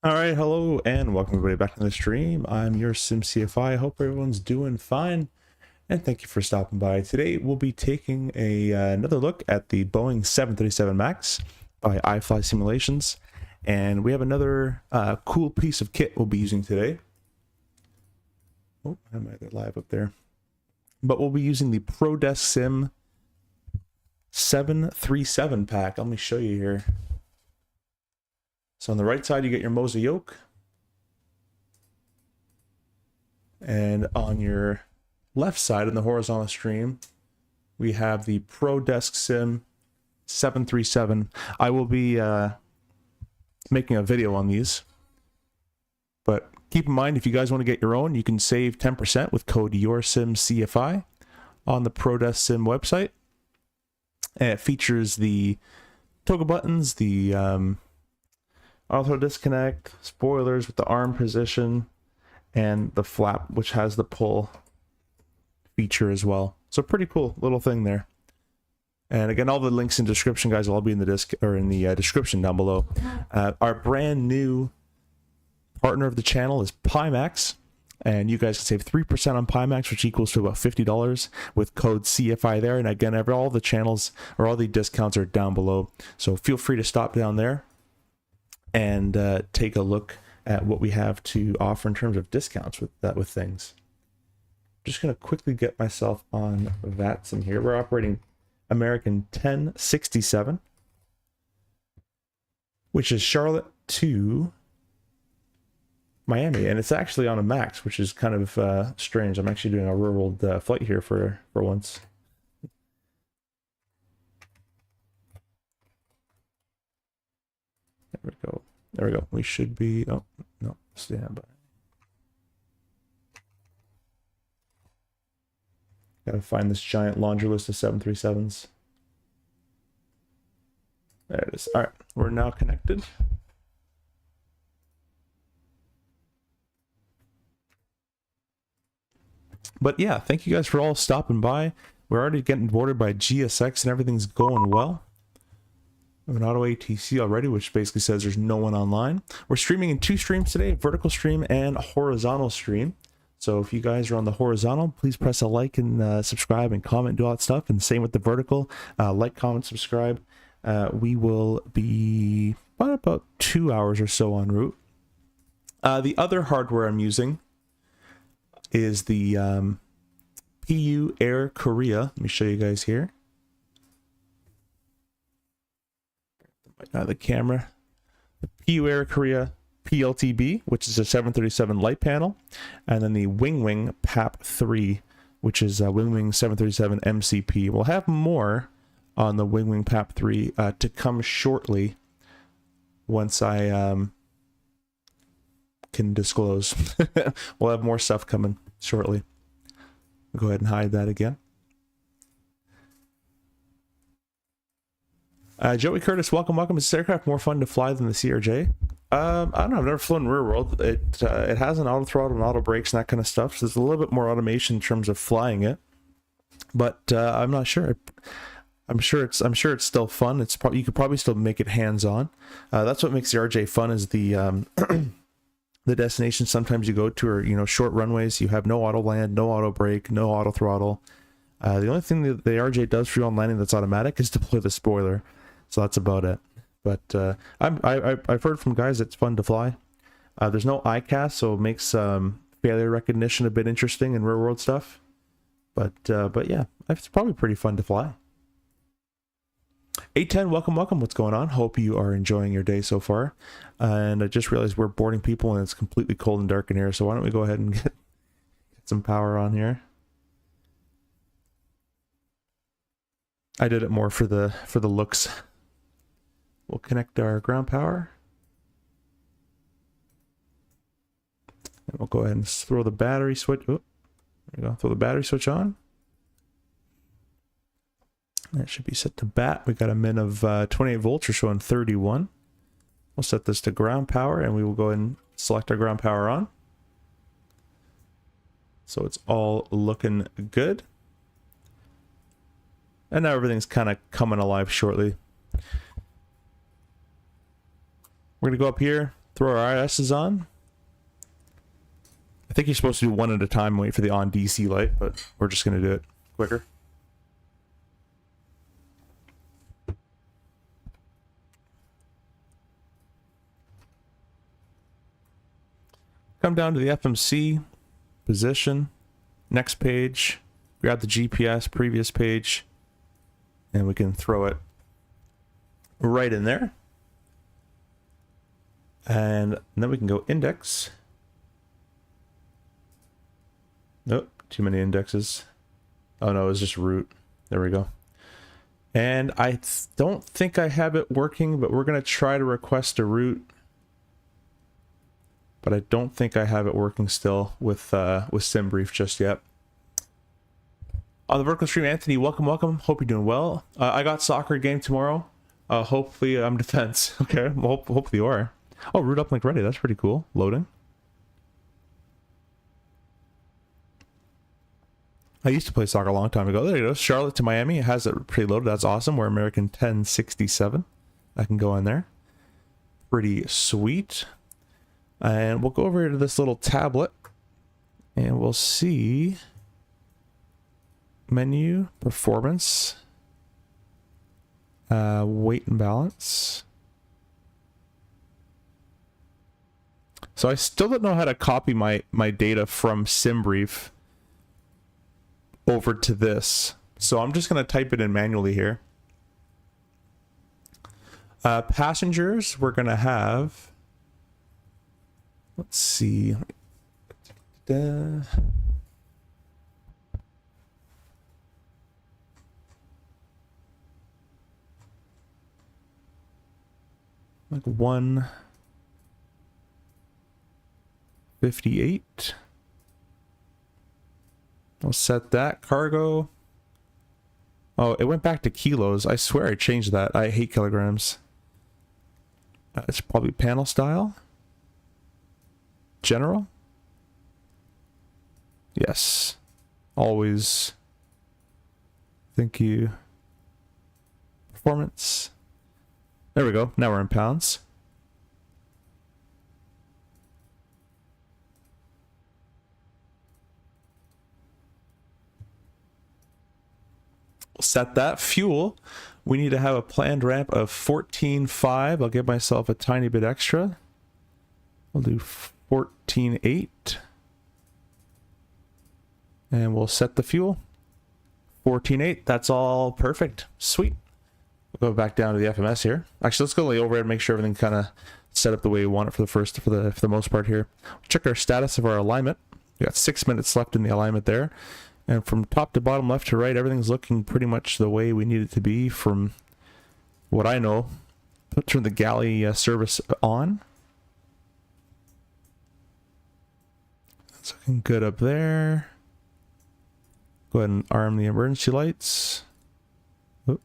All right, hello and welcome everybody back to the stream. I'm your SimCFI. I hope everyone's doing fine, and thank you for stopping by. Today we'll be taking another look at the Boeing 737 MAX by IFLY Simulations, and we have another cool piece of kit we'll be using today. Oh, I might get live up there, but we'll be using the ProDesk Sim 737 pack. Let me show you here. So on the right side, you get your Moza yoke. And on your left side in the horizontal stream, we have the ProDesk Sim 737. I will be making a video on these. But keep in mind, if you guys want to get your own, you can save 10% with code YourSimCFI on the ProDesk Sim website. And it features the toggle buttons, the auto disconnect, spoilers with the arm position, and the flap, which has the pull feature as well. So pretty cool little thing there. And again, all the links in the description, guys, will all be in the description down below. Our brand new partner of the channel is Pimax, and you guys can save 3% on Pimax, which equals to about $50 with code CFI there. And again, all the channels or all the discounts are down below, so feel free to stop down there and take a look at what we have to offer in terms of discounts with things. Just going to quickly get myself on VATSIM here. We're operating American 1067, which is Charlotte to Miami, and it's actually on a MAX, which is kind of strange. I'm actually doing a real-world flight here for once. There we go. There we go. We should be... Oh, no. Stand by. Gotta find this giant laundry list of 737s. There it is. Alright. We're now connected. But yeah, thank you guys for all stopping by. We're already getting boarded by GSX and everything's going well. I have an auto ATC already, which basically says there's no one online. We're streaming in 2 streams today, vertical stream and horizontal stream. So if you guys are on the horizontal, please press a like and subscribe and comment, do all that stuff. And same with the vertical, like, comment, subscribe. We will be about 2 hours or so en route. The other hardware I'm using is the PU Air Korea. Let me show you guys here. The camera, the PU Air Korea PLTB, which is a 737 light panel, and then the Winwing PAP3, which is a Winwing 737 MCP. We'll have more on the Winwing PAP3 to come shortly once I can disclose. We'll have more stuff coming shortly. Go ahead and hide that again. Joey Curtis, welcome. Is this aircraft more fun to fly than the CRJ? I don't know. I've never flown rear world. It has an auto throttle and auto brakes and that kind of stuff. So there's a little bit more automation in terms of flying it, but I'm not sure. I'm sure it's still fun. It's probably, you could probably still make it hands-on. That's what makes the RJ fun, is the the destination sometimes you go to are, you know, short runways. You have no auto land, no auto brake, no auto throttle. The only thing that the RJ does for you on landing that's automatic is deploy the spoiler. So that's about it. But I've heard from guys it's fun to fly. There's no ICAS, so it makes failure recognition a bit interesting in real world stuff. But yeah, it's probably pretty fun to fly. 810, welcome. What's going on? Hope you are enjoying your day so far. And I just realized we're boarding people and it's completely cold and dark in here. So why don't we go ahead and get some power on here? I did it more for the looks. We'll connect our ground power. And we'll go ahead and throw the battery switch. Oh, there we go. Throw the battery switch on. That should be set to bat. We got a min of 28 volts. We're showing 31. We'll set this to ground power and we will go ahead and select our ground power on. So it's all looking good. And now everything's kind of coming alive shortly. We're going to go up here, Throw our ISs on. I think you're supposed to do one at a time and wait for the on DC light, but we're just going to do it quicker. Come down to the FMC, position, next page, grab the GPS, previous page, and we can throw it right in there. And then we can go index. Nope, too many indexes. Oh no, it's just root. There we go. And I don't think I have it working, but we're going to try to request a root. But I don't think I have it working still with SimBrief just yet. On the vertical stream, Anthony, welcome. Hope you're doing well. I got soccer game tomorrow. Hopefully I'm defense. Okay, well, hopefully you are. Oh, root uplink ready. That's pretty cool. Loading. I used to play soccer a long time ago. There you go. Charlotte to Miami. It has it preloaded. That's awesome. We're American 1067. I can go in there. Pretty sweet. And we'll go over to this little tablet and we'll see menu, performance, weight and balance. So I still don't know how to copy my data from SimBrief over to this. So I'm just going to type it in manually here. Passengers, we're going to have, let's see. Like 158. I'll set that. Cargo. Oh, it went back to kilos. I swear I changed that. I hate kilograms. It's probably panel style. General. Yes. Always. Thank you. Performance. There we go. Now we're in pounds. We'll set that. Fuel. We need to have a planned ramp of 14.5. I'll give myself a tiny bit extra. We'll do 14.8. And we'll set the fuel. 14.8. That's all perfect. Sweet. We'll go back down to the FMS here. Actually, let's go over and make sure everything kind of set up the way we want it for the most part here. Check our status of our alignment. We got 6 minutes left in the alignment there. And from top to bottom, left to right, everything's looking pretty much the way we need it to be from what I know. Turn the galley service on. That's looking good up there. Go ahead and arm the emergency lights. Oh,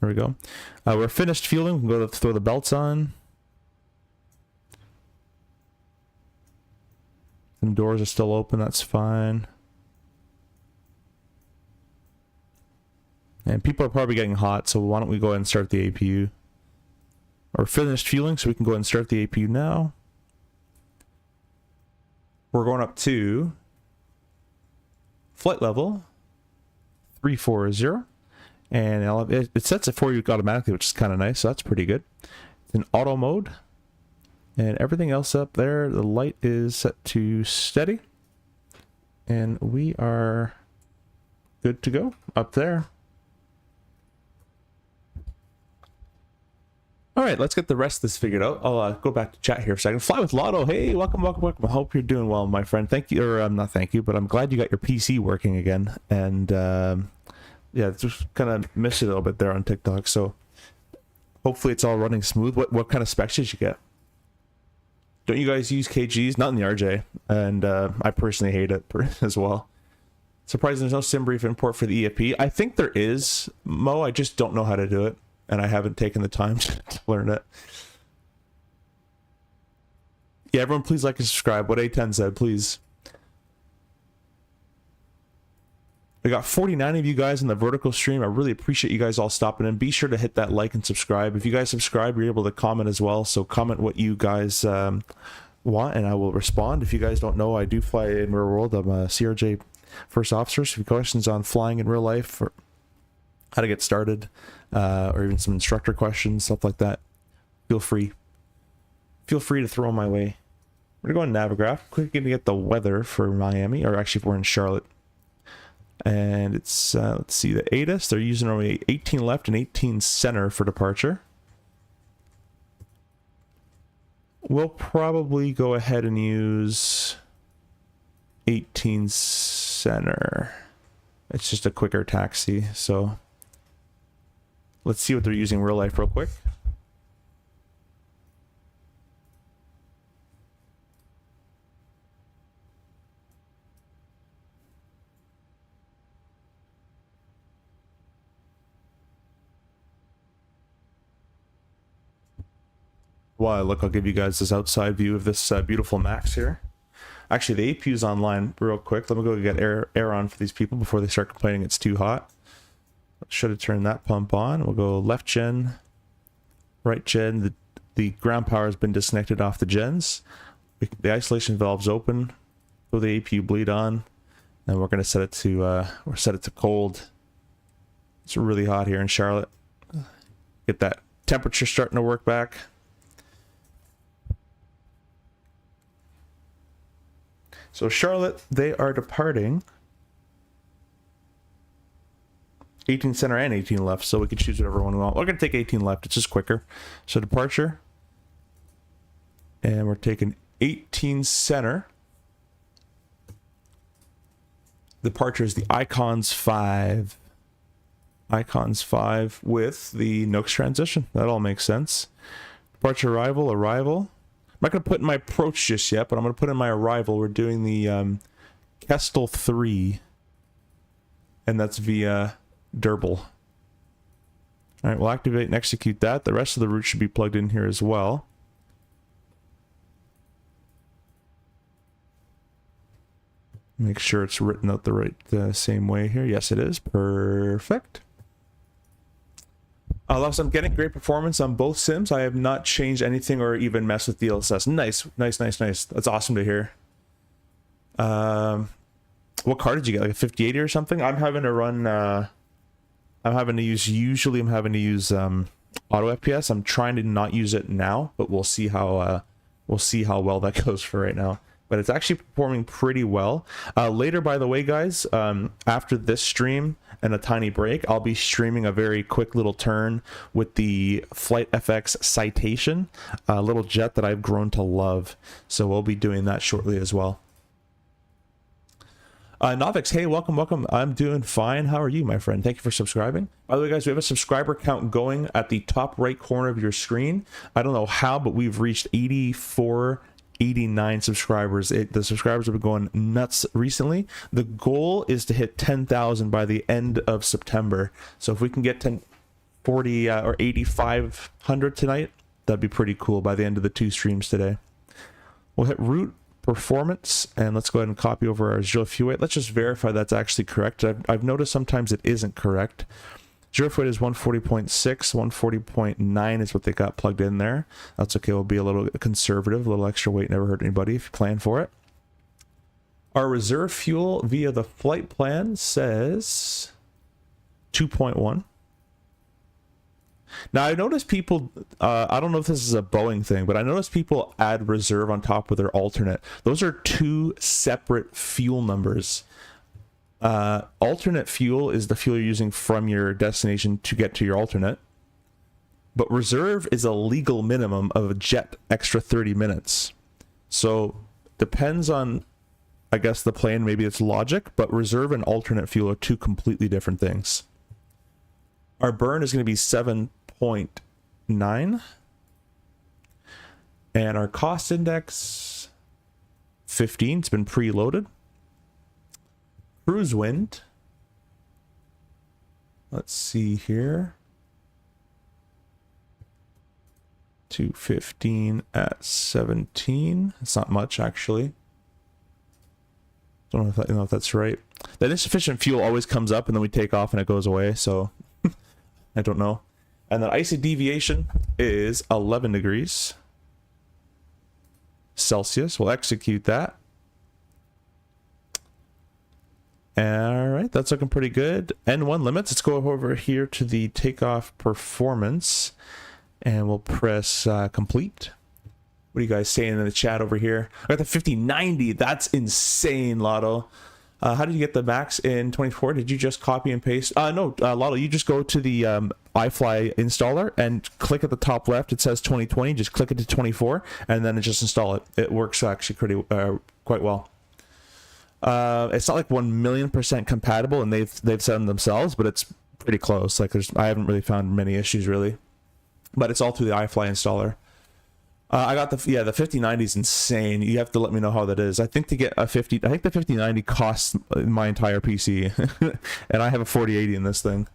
there we go. We're finished fueling. We can go to throw the belts on. Some doors are still open. That's fine. And people are probably getting hot, so why don't we go ahead and start the APU. We're finished fueling, so we can go ahead and start the APU now. We're going up to flight level 340. And it sets it for you automatically, which is kind of nice, so that's pretty good. It's in auto mode. And everything else up there, the light is set to steady. And we are good to go up there. All right, let's get the rest of this figured out. I'll go back to chat here for a second. Fly with Lotto. Hey, welcome. I hope you're doing well, my friend. Thank you, or not thank you, but I'm glad you got your PC working again. And yeah, just kind of missed it a little bit there on TikTok. So hopefully it's all running smooth. What kind of specs did you get? Don't you guys use KGs? Not in the RJ. And I personally hate it as well. Surprising there's no SimBrief import for the EFP. I think there is, Mo. I just don't know how to do it. And I haven't taken the time to learn it. Yeah, everyone please like and subscribe. What A10 said, please. I got 49 of you guys in the vertical stream. I really appreciate you guys all stopping in. Be sure to hit that like and subscribe. If you guys subscribe, you're able to comment as well. So comment what you guys want, and I will respond. If you guys don't know, I do fly in real world. I'm a CRJ first officer. So if you have questions on flying in real life or how to get started, or even some instructor questions, stuff like that, feel free to throw them my way. We're going to go on Navigraph. Quickly gonna get the weather for Miami, or actually if we're in Charlotte. And it's, let's see, the ATIS, they're using only 18 left and 18 center for departure. We'll probably go ahead and use 18 center. It's just a quicker taxi, so let's see what they're using real life real quick. While I look, I'll give you guys this outside view of this beautiful Max here. Actually, the APU's online real quick. Let me go get air on for these people before they start complaining it's too hot. Should have turned that pump on. We'll go left gen, right gen. The ground power has been disconnected off the gens. The isolation valve's open. Throw the APU bleed on, and we're going to set it to cold. It's really hot here in Charlotte. Get that temperature starting to work back. So Charlotte, they are departing 18 center and 18 left, so we can choose whatever one we want. We're going to take 18 left. It's just quicker. So departure. And we're taking 18 center. Departure is the Icons 5. Icons 5 with the Nooks transition. That all makes sense. Departure arrival. I'm not going to put in my approach just yet, but I'm going to put in my arrival. We're doing the Kestel 3, and that's via Durban. All right, we'll activate and execute that. The rest of the route should be plugged in here as well. Make sure it's written out the same way here. Yes, it is. Perfect. I'm getting great performance on both sims. I have not changed anything or even messed with DLSS. Nice. That's awesome to hear. What car did you get? Like a 5080 or something? I'm having to run. I'm having to use auto FPS. I'm trying to not use it now, but we'll see how well that goes for right now. But it's actually performing pretty well. Later, by the way, guys, after this stream and a tiny break, I'll be streaming a very quick little turn with the Flight FX Citation, a little jet that I've grown to love. So we'll be doing that shortly as well. Novix, hey, welcome. I'm doing fine. How are you, my friend? Thank you for subscribing. By the way, guys, we have a subscriber count going at the top right corner of your screen. I don't know how, but we've reached 89 subscribers. The subscribers have been going nuts recently. The goal is to hit 10,000 by the end of September. So if we can get 40 or 8,500 tonight, that'd be pretty cool by the end of the 2 streams today. We'll hit route performance, and let's go ahead and copy over our zero fuel weight. Let's just verify that's actually correct. I've noticed sometimes it isn't correct. Zero fuel weight is 140.6, 140.9 is what they got plugged in there. That's okay. We'll be a little conservative. A little extra weight never hurt anybody if you plan for it. Our reserve fuel via the flight plan says 2.1. Now, I noticed people, I don't know if this is a Boeing thing, but I noticed people add reserve on top of their alternate. Those are 2 separate fuel numbers. Alternate fuel is the fuel you're using from your destination to get to your alternate. But reserve is a legal minimum of a jet extra 30 minutes. So, depends on, I guess, the plane, maybe it's logic, but reserve and alternate fuel are 2 completely different things. Our burn is going to be 7.9. And our cost index, 15. It's been preloaded. Cruise wind. Let's see here. 215 at 17. It's not much, actually. Don't know if, know if that's right. That insufficient fuel always comes up and then we take off and it goes away, so I don't know. And then IC deviation is 11 degrees Celsius. We'll execute that. All right, that's looking pretty good. N1 limits. Let's go over here to the takeoff performance and we'll press complete. What are you guys saying in the chat over here? I got the 5090. That's insane, Lotto. How did you get the Max in 24? Did you just copy and paste? No, Lotto, you just go to the iFly installer and click at the top left. It says 2020. Just click it to 24 and then just install it. It works actually quite well. It's not like 1,000,000% compatible, and they've said them themselves, but it's pretty close. Like I haven't really found many issues really, but it's all through the iFly installer. I got the 5090 is insane. You have to let me know how that is. I think to get a 50, I think the 5090 costs my entire PC, and I have a 4080 in this thing.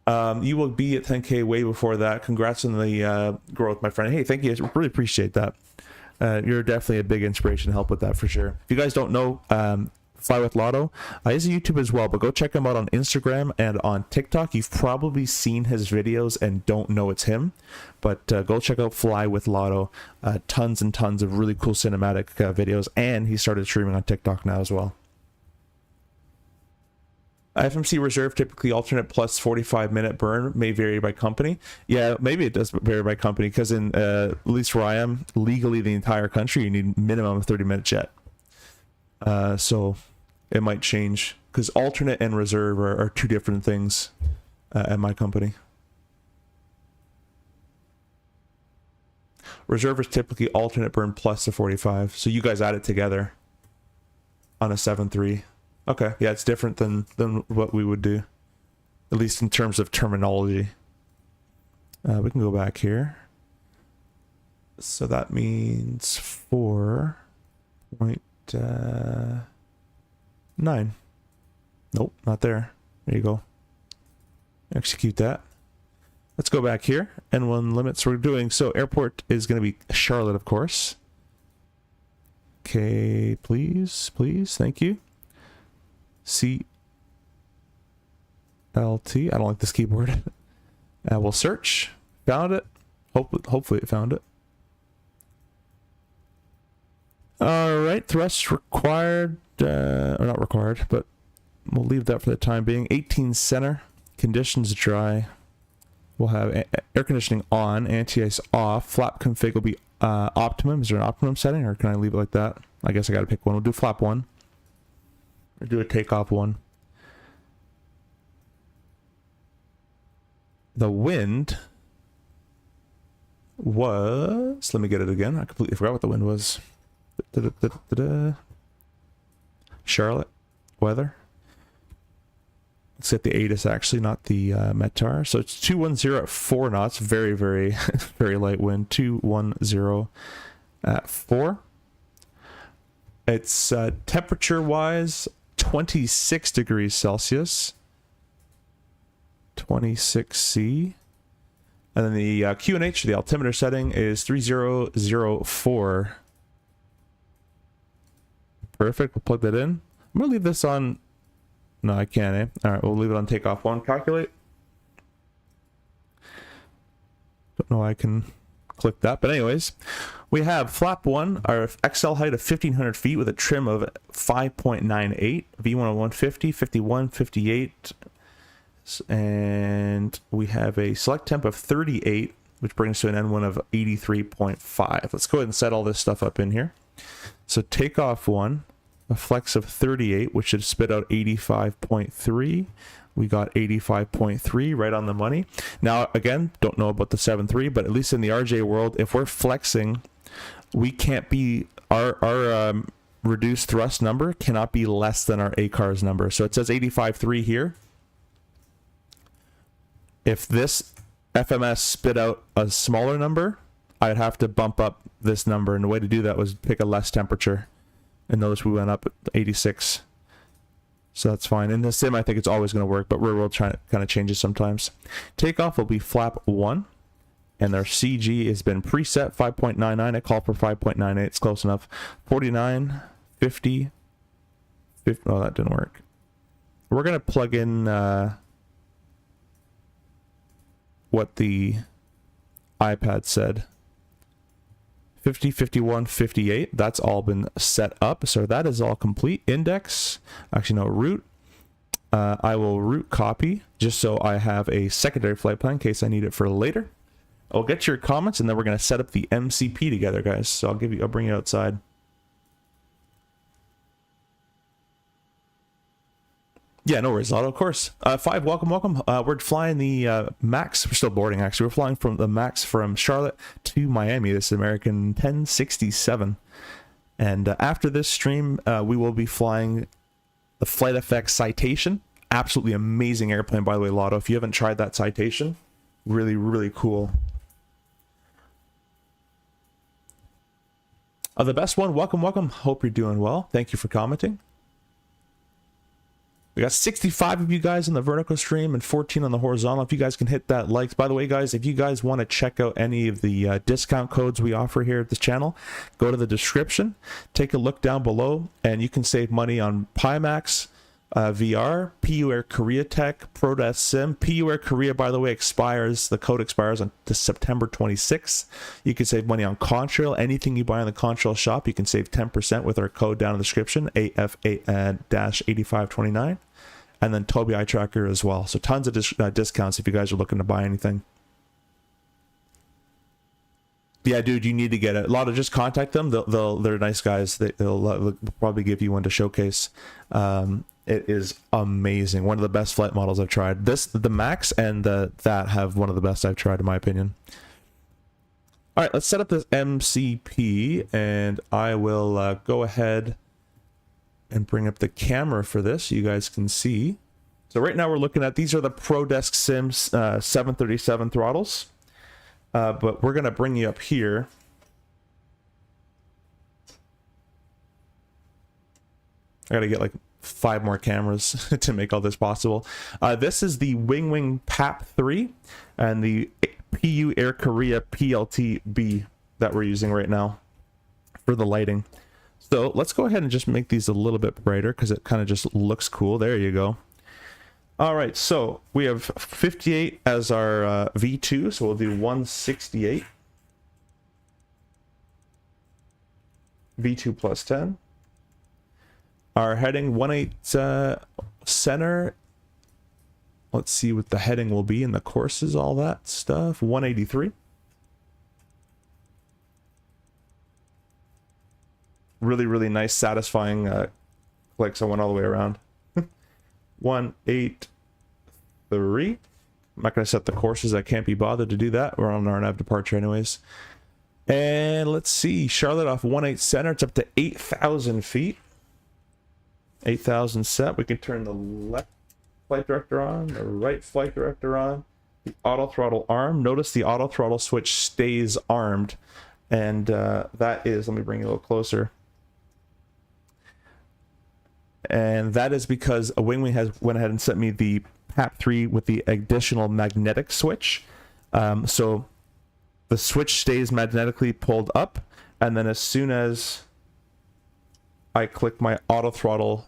You will be at 10K way before that. Congrats on the growth, my friend. Hey, thank you. I really appreciate that. You're definitely a big inspiration to help with that for sure. If you guys don't know, Fly with Lotto is a YouTube as well, but go check him out on Instagram and on TikTok. You've probably seen his videos and don't know it's him, but go check out Fly with Lotto. Tons and tons of really cool cinematic videos, and he started streaming on TikTok now as well. FMC reserve typically alternate plus 45-minute burn, may vary by company. Yeah, maybe it does vary by company, because in at least where I am, legally the entire country, you need minimum of 30-minute jet. So it might change, because alternate and reserve are two different things at my company. Reserve is typically alternate burn plus the 45, so you guys add it together on a 7.3. Okay, yeah, it's different than what we would do, at least in terms of terminology. We can go back here. So that means 4.9. Nope, not there. There you go. Execute that. Let's go back here. N1 limits we're doing. So airport is going to be Charlotte, of course. Okay, please, thank you. CLT. I don't like this keyboard. We'll search. Found it. Hopefully it found it. All right, thrust required, or not required, but we'll leave that for the time being. 18 center, conditions dry. We'll have air conditioning on, anti-ice off. Flap config will be optimum. Is there an optimum setting, or can I leave it like that? I guess I got to pick one. We'll do flap 1. Or do a takeoff 1. The wind was... Let me get it again. I completely forgot what the wind was. Charlotte weather. Let's get the ATIS actually, not the METAR. So it's 210 at 4 knots. Very, very, very light wind. 210 at 4. It's temperature-wise 26 degrees Celsius. 26C. And then the QNH, the altimeter setting, is 3004. Perfect. We'll plug that in. I'm going to leave this on... No, I can't, eh? All right, we'll leave it on takeoff 1. Calculate. Don't know why I can click that, but anyways, we have flap 1, our XL height of 1,500 feet with a trim of 5.98, V1 of 150, 51, 58, and we have a select temp of 38, which brings to an N1 of 83.5. Let's go ahead and set all this stuff up in here. So takeoff 1, a flex of 38, which should spit out 85.3. We got 85.3, right on the money. Now, again, don't know about the 7.3, but at least in the RJ world, if we're flexing, we can't be, our reduced thrust number cannot be less than our ACARS number. So it says 85.3 here. If this FMS spit out a smaller number, I'd have to bump up this number. And the way to do that was pick a less temperature. And notice we went up at 86. So that's fine. In the sim, I think it's always going to work, but real world kind of changes sometimes. Takeoff will be flap 1. And our CG has been preset 5.99. I call for 5.98. It's close enough. 49, 50, Oh, that didn't work. We're going to plug in what the iPad said. 50, 51, 58. That's all been set up. So that is all complete. Index. Actually, no, route. I will route copy just so I have a secondary flight plan in case I need it for later. I'll get your comments and then we're going to set up the MCP together, guys. So I'll bring you outside. Yeah, no worries, Otto, of course. 5, welcome. We're flying the Max. We're still boarding, actually. We're flying from the Max from Charlotte to Miami. This is American 1067. And after this stream, we will be flying the Flight FX Citation. Absolutely amazing airplane, by the way, Lotto. If you haven't tried that Citation, really, really cool. The best one, welcome. Hope you're doing well. Thank you for commenting. We got 65 of you guys in the vertical stream and 14 on the horizontal. If you guys can hit that likes. By the way, guys, if you guys want to check out any of the discount codes we offer here at this channel, go to the description, take a look down below, and you can save money on Pimax, VR, PU Air Korea Tech, ProDesk Sim. PU Air Korea, by the way, the code expires on September 26th. You can save money on Contrail. Anything you buy on the Contrail shop, you can save 10% with our code down in the description, AF8-8529. And then Tobii Eye Tracker as well. So tons of discounts if you guys are looking to buy anything. Yeah, dude, you need to get it. A lot of just contact them. They're nice guys. They'll probably give you one to showcase. It is amazing. One of the best flight models I've tried. The Max and that have one of the best I've tried in my opinion. All right, let's set up this MCP, and I will go ahead and bring up the camera for this so you guys can see. So right now we're looking at, these are the ProDesk Sims 737 throttles. But we're going to bring you up here. I got to get like 5 more cameras to make all this possible. This is the Winwing PAP3 and the PU Air Korea PLT-B that we're using right now for the lighting. So let's go ahead and just make these a little bit brighter because it kind of just looks cool. There you go. All right, so we have 58 as our V2, so we'll do 168. V2 plus 10. Our heading 18 center. Let's see what the heading will be in the courses, all that stuff. 183. Really, really nice, satisfying clicks. I went all the way around. 183. I'm not going to set the courses. I can't be bothered to do that. We're on our nav departure anyways. And let's see. Charlotte off 18 center. It's up to 8,000 feet. 8,000 set. We can turn the left flight director on, the right flight director on, the auto throttle arm. Notice the auto throttle switch stays armed. And that is, let me bring you a little closer. And that is because a Winwing has went ahead and sent me the PAP3 with the additional magnetic switch. So the switch stays magnetically pulled up, and then as soon as I click my auto throttle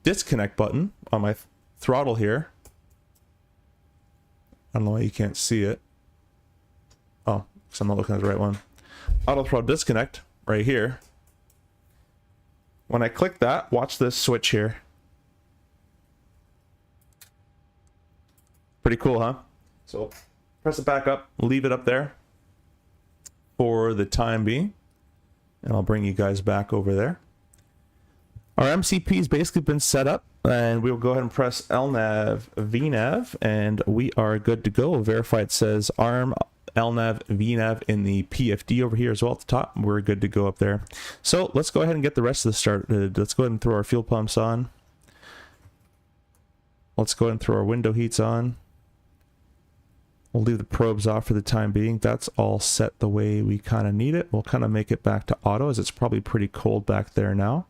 disconnect button on my throttle here, I don't know why you can't see it. Oh, because I'm not looking at the right one. Auto throttle disconnect right here. When I click that, watch this switch here. Pretty cool, huh? So press it back up, leave it up there for the time being, and I'll bring you guys back over there. Our MCP has basically been set up, and we'll go ahead and press LNAV, VNAV, and we are good to go. Verify it says ARM, LNAV, VNAV in the PFD over here as well at the top. We're good to go up there. So let's go ahead and get the rest of this started. Let's go ahead and throw our fuel pumps on. Let's go ahead and throw our window heats on. We'll leave the probes off for the time being. That's all set the way we kind of need it. We'll kind of make it back to auto as it's probably pretty cold back there now.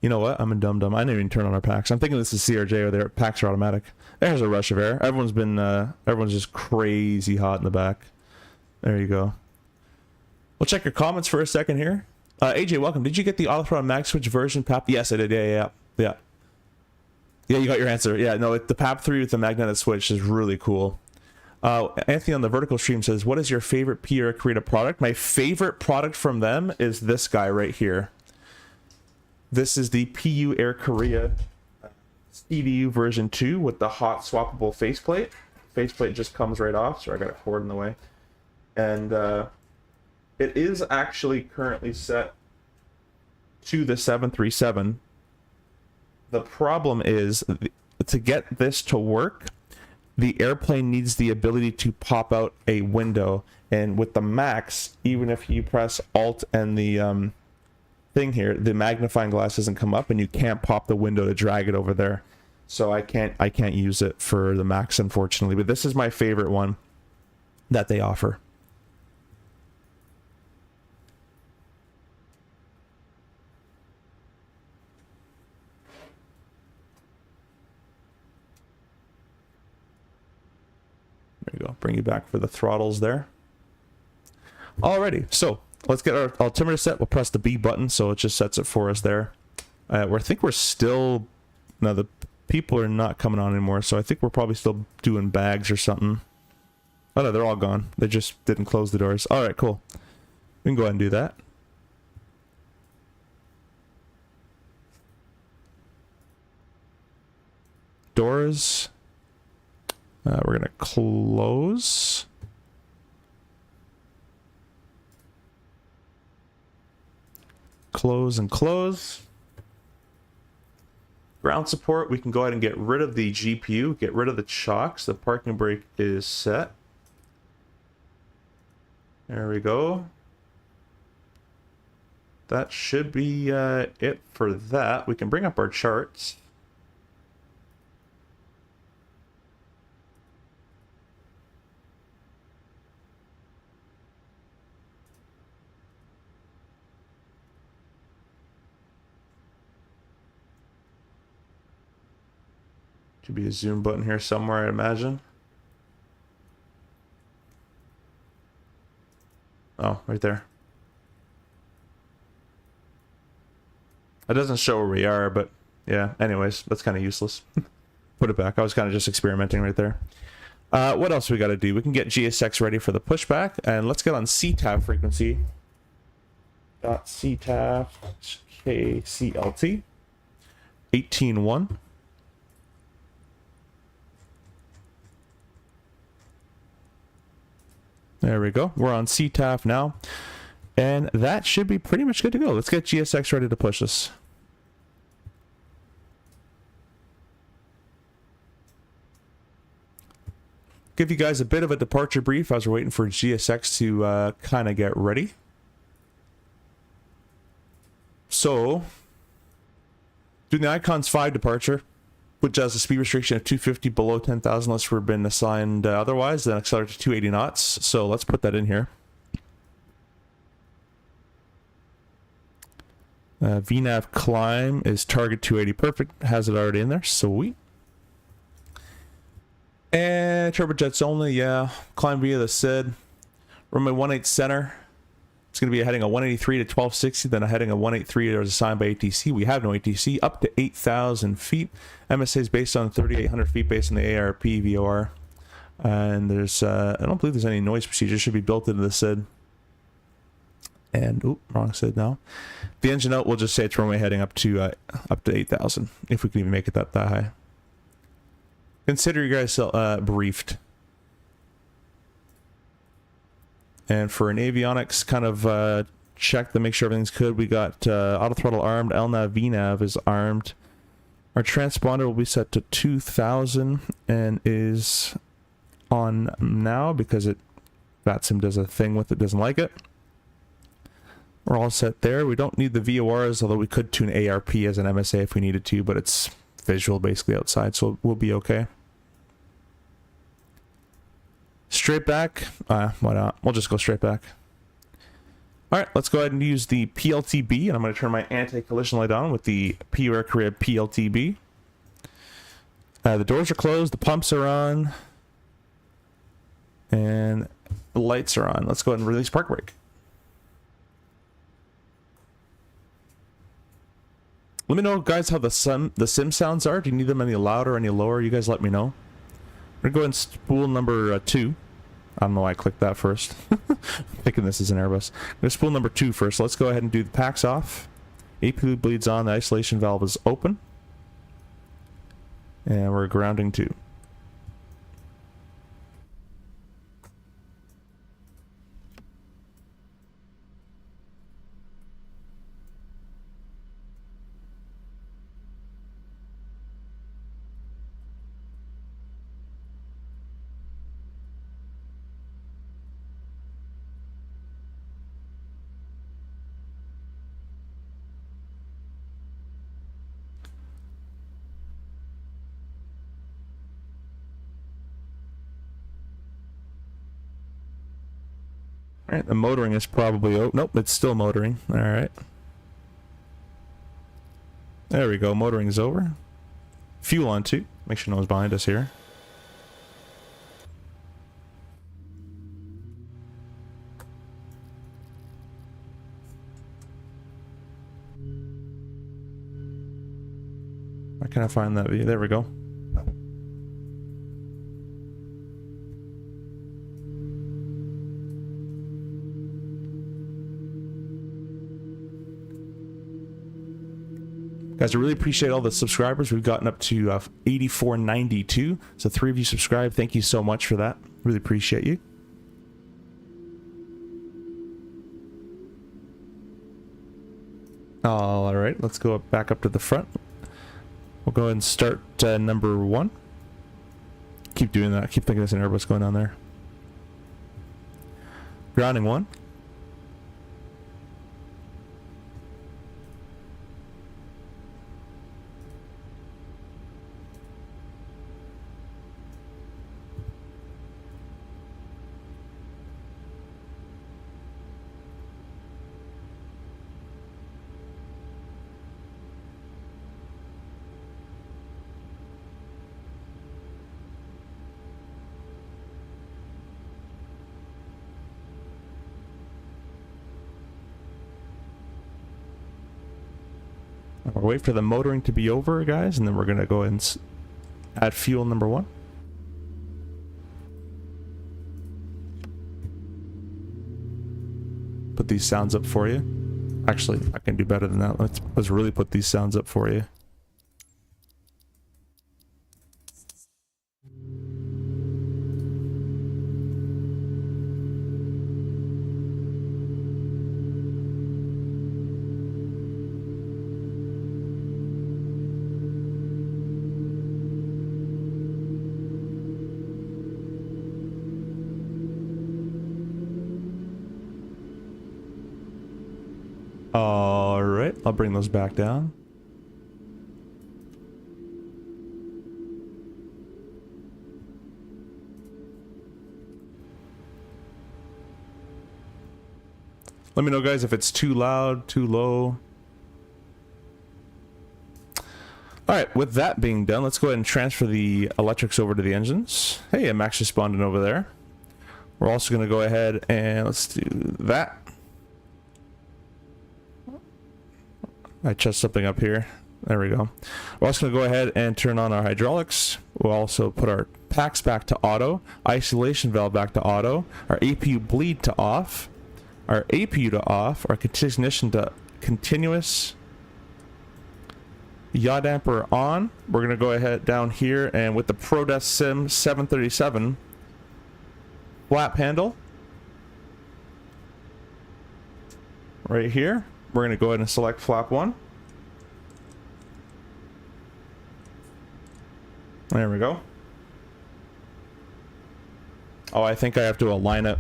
You know what? I'm a dum-dum. I didn't even turn on our packs. I'm thinking this is CRJ or their packs are automatic. There's a rush of air. Everyone's just crazy hot in the back. There you go. We'll check your comments for a second here. AJ, welcome. Did you get the auto throttle mag switch version PAP? Yes, I did. Yeah. You got your answer. Yeah, no, the PAP 3 with the magnetic switch is really cool. Anthony on the vertical stream says, what is your favorite PR Korea product? My favorite product from them is this guy right here. This is the PU Air Korea CDU version 2 with the hot swappable faceplate. Faceplate just comes right off, so I got a cord in the way. And it is actually currently set to the 737. The problem is, to get this to work, the airplane needs the ability to pop out a window. And with the Max, even if you press Alt and the thing here, the magnifying glass doesn't come up, and you can't pop the window to drag it over there. So I can't use it for the Max, unfortunately. But this is my favorite one that they offer. There you go. Bring you back for the throttles there. Alrighty, so let's get our altimeter set. We'll press the B button, so it just sets it for us there. I think we're still... No, the people are not coming on anymore, so I think we're probably still doing bags or something. Oh no, they're all gone. They just didn't close the doors. Alright, cool. We can go ahead and do that. Doors. We're going to close. Close and close. Ground support, we can go ahead and get rid of the GPU, get rid of the chocks. The parking brake is set. There we go. That should be it for that. We can bring up our charts. Should be a zoom button here somewhere, I imagine. Oh, right there. It doesn't show where we are, but yeah, anyways, that's kind of useless. Put it back. I was kind of just experimenting right there. What else we got to do? We can get GSX ready for the pushback, and let's get on CTAF frequency. .CTAF KCLT 18.1. There we go. We're on CTAF now. And that should be pretty much good to go. Let's get GSX ready to push us. Give you guys a bit of a departure brief as we're waiting for GSX to kind of get ready. So, doing the Icons 5 departure, which has a speed restriction of 250 below 10,000 unless we've been assigned otherwise, then accelerate to 280 knots. So let's put that in here. VNAV climb is target 280, perfect. Has it already in there, sweet. And turbojets only, yeah. Climb via the SID. Runway 18 center. It's going to be a heading of 183 to 1260, then a heading of 183 that was assigned by ATC. We have no ATC, up to 8,000 feet. MSA is based on 3,800 feet based on the ARP VOR. And there's, I don't believe there's any noise procedure. Should be built into the SID. And, oop, wrong SID now. The engine out, we'll just say it's runway heading up to 8,000, if we can even make it that high. Consider you guys briefed. And for an avionics kind of check to make sure everything's good, we got auto throttle armed, LNAV, VNAV is armed. Our transponder will be set to 2,000 and is on now because VATSIM does a thing with it, doesn't like it. We're all set there. We don't need the VORs, although we could tune ARP as an MSA if we needed to, but it's visual basically outside, so we'll be okay. Straight back, why not? We'll just go straight back. All right, let's go ahead and use the PLTB, and I'm going to turn my anti-collision light on with the PU Air Korea PLTB. The doors are closed, the pumps are on, and the lights are on. Let's go ahead and release park brake. Let me know, guys, how the sim sounds are. Do you need them any louder, any lower? You guys let me know. We're going to go ahead and spool number 2. I don't know why I clicked that first. Thinking this is an Airbus. I'm going to spool number 2 first. Let's go ahead and do the packs off. AP bleeds on. The isolation valve is open. And we're grounding 2. Alright, the motoring is probably... Oh, nope, it's still motoring. Alright. There we go, motoring is over. Fuel on 2. Make sure no one's behind us here. Why can't I find that view? There we go. Guys, I really appreciate all the subscribers. We've gotten up to 8492. So 3 of you subscribed. Thank you so much for that. Really appreciate you. All right, let's go back up to the front. We'll go ahead and start number 1. Keep doing that. Keep thinking there's an Airbus going on there. Grounding 1. We'll wait for the motoring to be over, guys, and then we're going to go ahead and add fuel number 1. Put these sounds up for you. Actually, I can do better than that. Let's really put these sounds up for you. Alright, I'll bring those back down. Let me know, guys, if it's too loud, too low. Alright, with that being done, let's go ahead and transfer the electrics over to the engines. Hey, I'm actually spawned over there. We're also going to go ahead and let's do that. I checked something up here. There we go. We're also going to go ahead and turn on our hydraulics. We'll also put our packs back to auto, isolation valve back to auto, our APU bleed to off, our APU to off, our ignition to continuous, yaw damper on. We're going to go ahead down here and with the ProDesk Sim 737 flap handle right here. We're going to go ahead and select flap 1. There we go. Oh, I think I have to align it.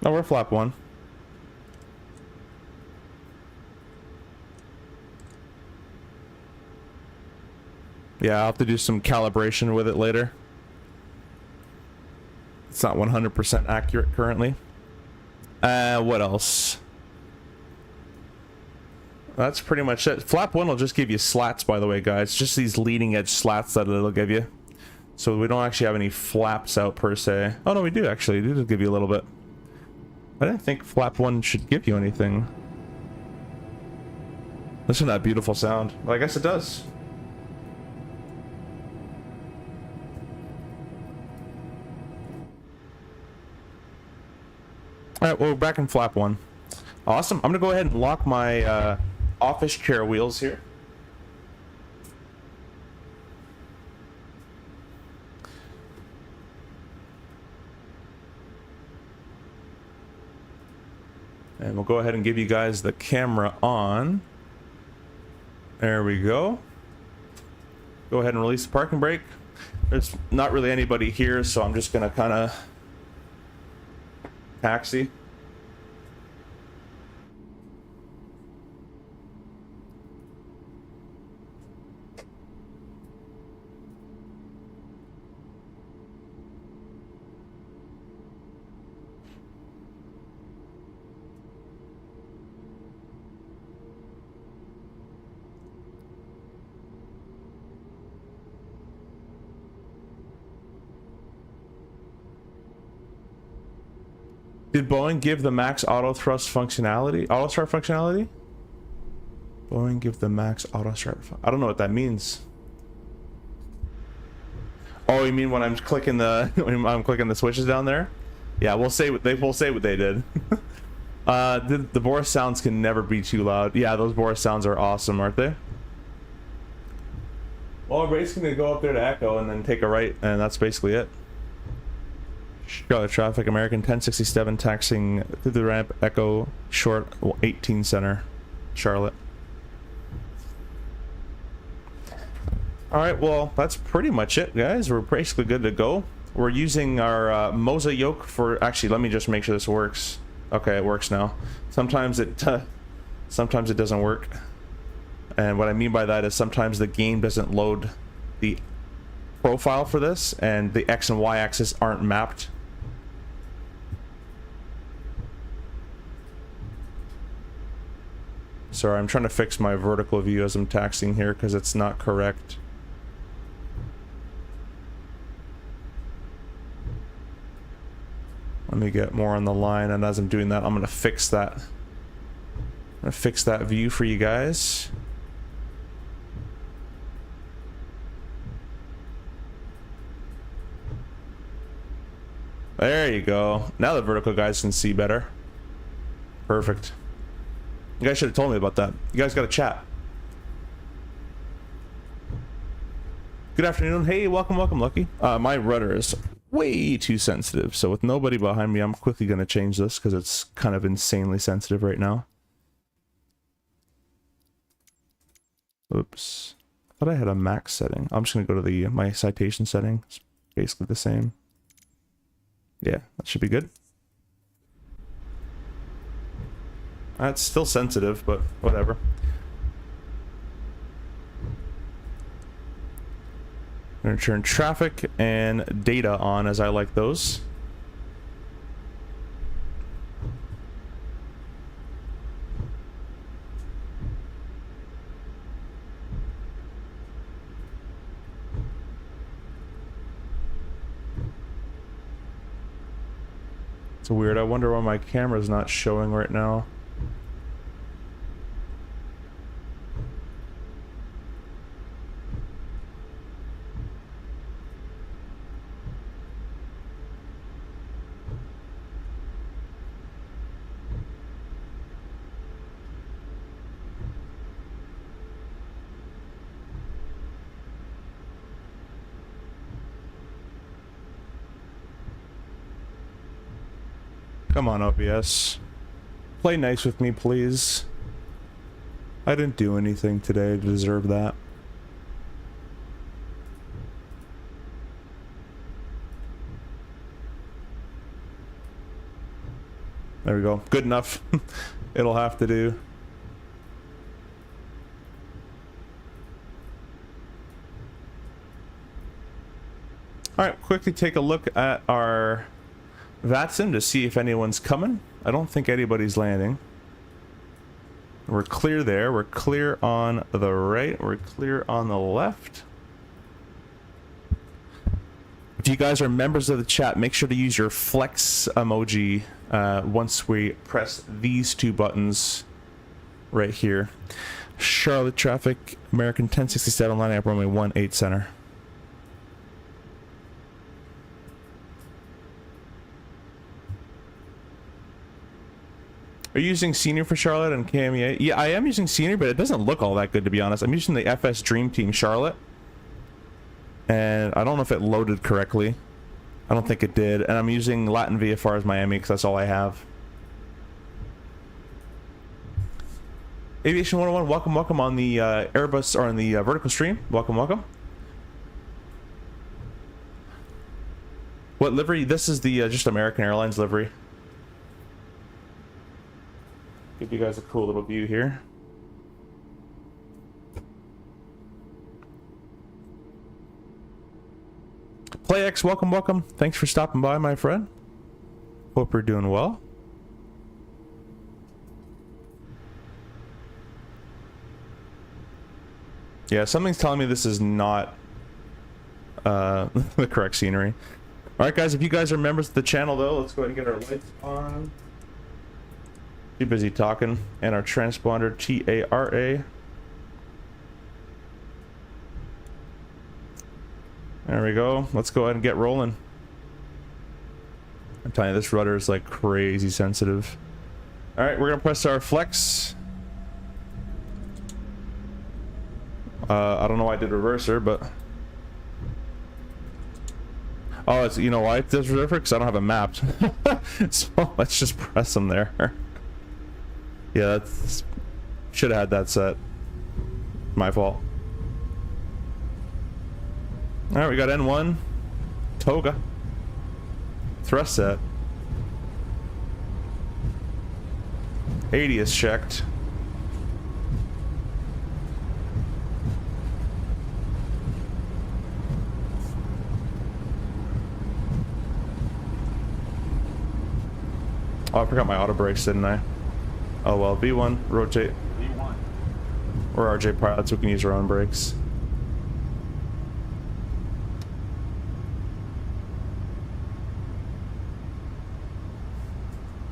Oh, we're flap 1. Yeah, I'll have to do some calibration with it later. It's not 100% accurate currently. What else? That's pretty much it. Flap 1 will just give you slats, by the way, guys. Just these leading edge slats that it'll give you. So we don't actually have any flaps out per se. Oh no, we do actually. It does give you a little bit. I didn't think flap 1 should give you anything. Listen to that beautiful sound. Well, I guess it does. Alright, well, we're back in flap 1. Awesome. I'm gonna go ahead and lock my office chair wheels here. And we'll go ahead and give you guys the camera on. There we go. Go ahead and release the parking brake. There's not really anybody here, so I'm just gonna kind of taxi. Did Boeing give the max auto thrust functionality? Auto start functionality? Boeing give the max auto start. I don't know what that means. Oh, you mean when I'm clicking the when I'm clicking the switches down there? Yeah, we'll say what they did. The Boris sounds can never be too loud. Yeah, those Boris sounds are awesome, aren't they? Well, we're basically gonna go up there to Echo and then take a right, and that's basically it. Charlotte traffic, American 1067 taxiing through the ramp, Echo, short 18 center, Charlotte. Alright, well, that's pretty much it, guys. We're basically good to go. We're using our Moza yoke for... Actually, let me just make sure this works. Okay, it works now. Sometimes it doesn't work. And what I mean by that is sometimes the game doesn't load the profile for this, and the X and Y axis aren't mapped. Sorry, I'm trying to fix my vertical view as I'm taxiing here because it's not correct. Let me get more on the line, and as I'm doing that, I'm gonna fix that. I'm gonna fix that view for you guys. There you go. Now the vertical guys can see better. Perfect. You guys should have told me about that. You guys got a chat. Good afternoon. Hey, welcome, Lucky. My rudder is way too sensitive, so with nobody behind me, I'm quickly going to change this because it's kind of insanely sensitive right now. Oops. I thought I had a max setting. I'm just going to go to my citation setting. It's basically the same. Yeah, that should be good. It's still sensitive, but whatever. I'm going to turn traffic and data on as I like those. It's weird. I wonder why my camera's not showing right now. Come on, OBS. Play nice with me, please. I didn't do anything today to deserve that. There we go. Good enough. It'll have to do. Alright, quickly take a look at our VATSIM to see if anyone's coming. I don't think anybody's landing. We're clear there. We're clear on the right. We're clear on the left. If you guys are members of the chat, make sure to use your flex emoji once we press these two buttons right here. Charlotte traffic, American 1067 line up runway 18 center. Are you using Senior for Charlotte and KMIA? Yeah, I am using Senior, but it doesn't look all that good, to be honest. I'm using the FS Dream Team Charlotte. And I don't know if it loaded correctly. I don't think it did. And I'm using Latin VFR as Miami because that's all I have. Aviation 101, welcome on the Airbus, or on the vertical stream. Welcome. What livery? This is the just American Airlines livery. Give you guys a cool little view here. PlayX, welcome. Thanks for stopping by, my friend. Hope you're doing well. Yeah, something's telling me this is not the correct scenery. Alright guys, if you guys are members of the channel though, let's go ahead and get our lights on. Too busy talking. And our transponder TARA. There we go. Let's go ahead and get rolling. I'm telling you, this rudder is like crazy sensitive. Alright, we're gonna press our flex. I don't know why I did reverser, but... Oh, it's, you know why it does reverser? Because I don't have it mapped. So let's just press them there. Yeah, that's... Should have had that set. My fault. Alright, we got N1. Toga. Thrust set. 80 is checked. Oh, I forgot my auto brakes, didn't I? Oh well, V1, rotate. V1. We're RJ pilots, we can use our own brakes.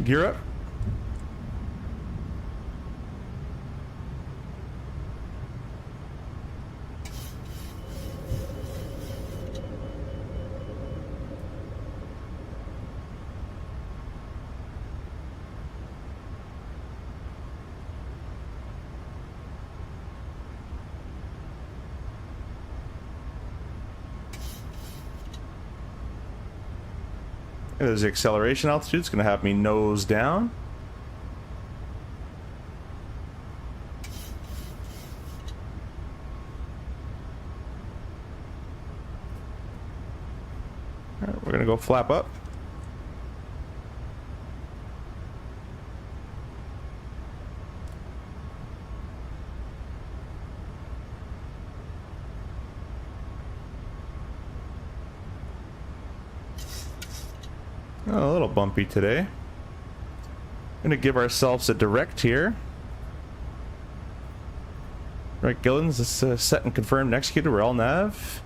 Gear up. There's the acceleration altitude. It's going to have me nose down. All right, we're going to go flap up. Oh, a little bumpy today. Gonna give ourselves a direct here. Right, Gillens, this set and confirmed and executed. We're all nav.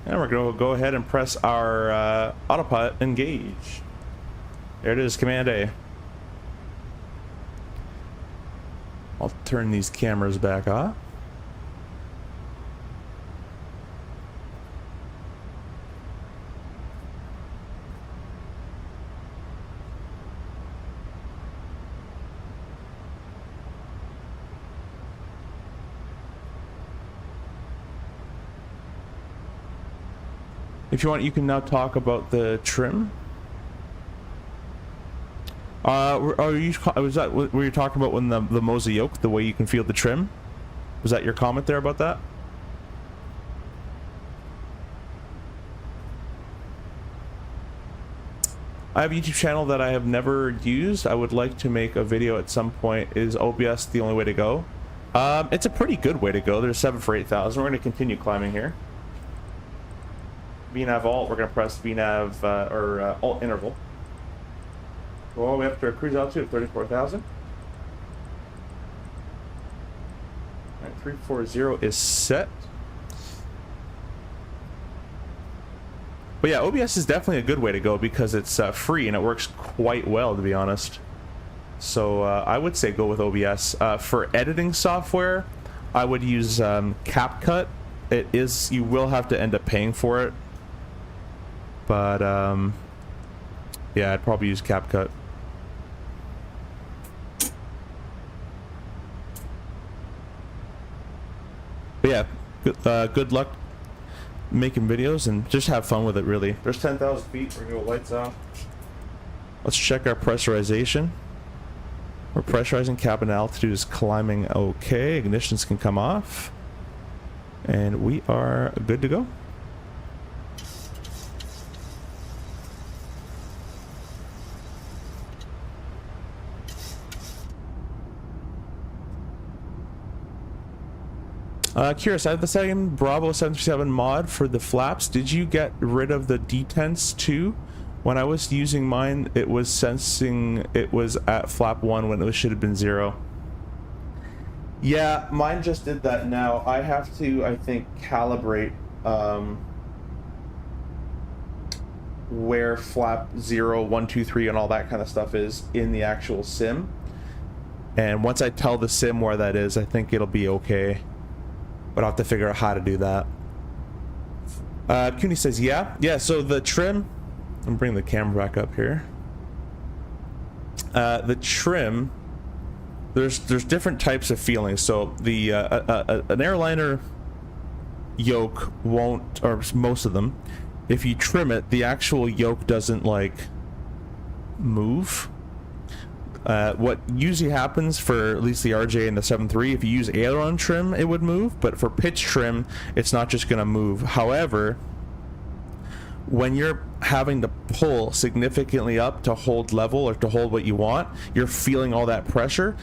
And we're gonna go ahead and press our autopilot engage. There it is, Command A. I'll turn these cameras back off. If you want, you can now talk about the trim. Were you talking about when the Moza yoke, the way you can feel the trim? Was that your comment there about that? I have a YouTube channel that I have never used. I would like to make a video at some point. Is OBS the only way to go? It's a pretty good way to go. There's 7 for 8,000. We're going to continue climbing here. VNAV alt, we're going to press VNAV alt interval. Go all the way up to our cruise altitude of 34,000. Alright, 340 is set. But yeah, OBS is definitely a good way to go because it's free and it works quite well, to be honest. So I would say go with OBS. For editing software, I would use CapCut. You will have to end up paying for it. But yeah, I'd probably use CapCut. But yeah, good luck making videos and just have fun with it, really. There's 10,000 feet. We're gonna go lights off. Let's check our pressurization. We're pressurizing, cabin altitude is climbing okay. Ignitions can come off. And we are good to go. Curious, I have the second Bravo 737 mod for the flaps. Did you get rid of the detents too? When I was using mine, it was sensing it was at flap 1 when it should have been 0. Yeah, mine just did that now. I have to, I think, calibrate where flap 0, 1, 2, 3 and all that kind of stuff is in the actual sim. And once I tell the sim where that is, I think it'll be okay. But I'll have to figure out how to do that. Cooney says, yeah, so the trim, I'm bringing the camera back up here. The trim, there's different types of feelings. So the an airliner yoke won't, or most of them, if you trim it, the actual yoke doesn't like move. What usually happens for at least the RJ and the 7.3, if you use aileron trim, it would move, but for pitch trim, it's not just going to move. However, when you're having to pull significantly up to hold level or to hold what you want, you're feeling all that pressure.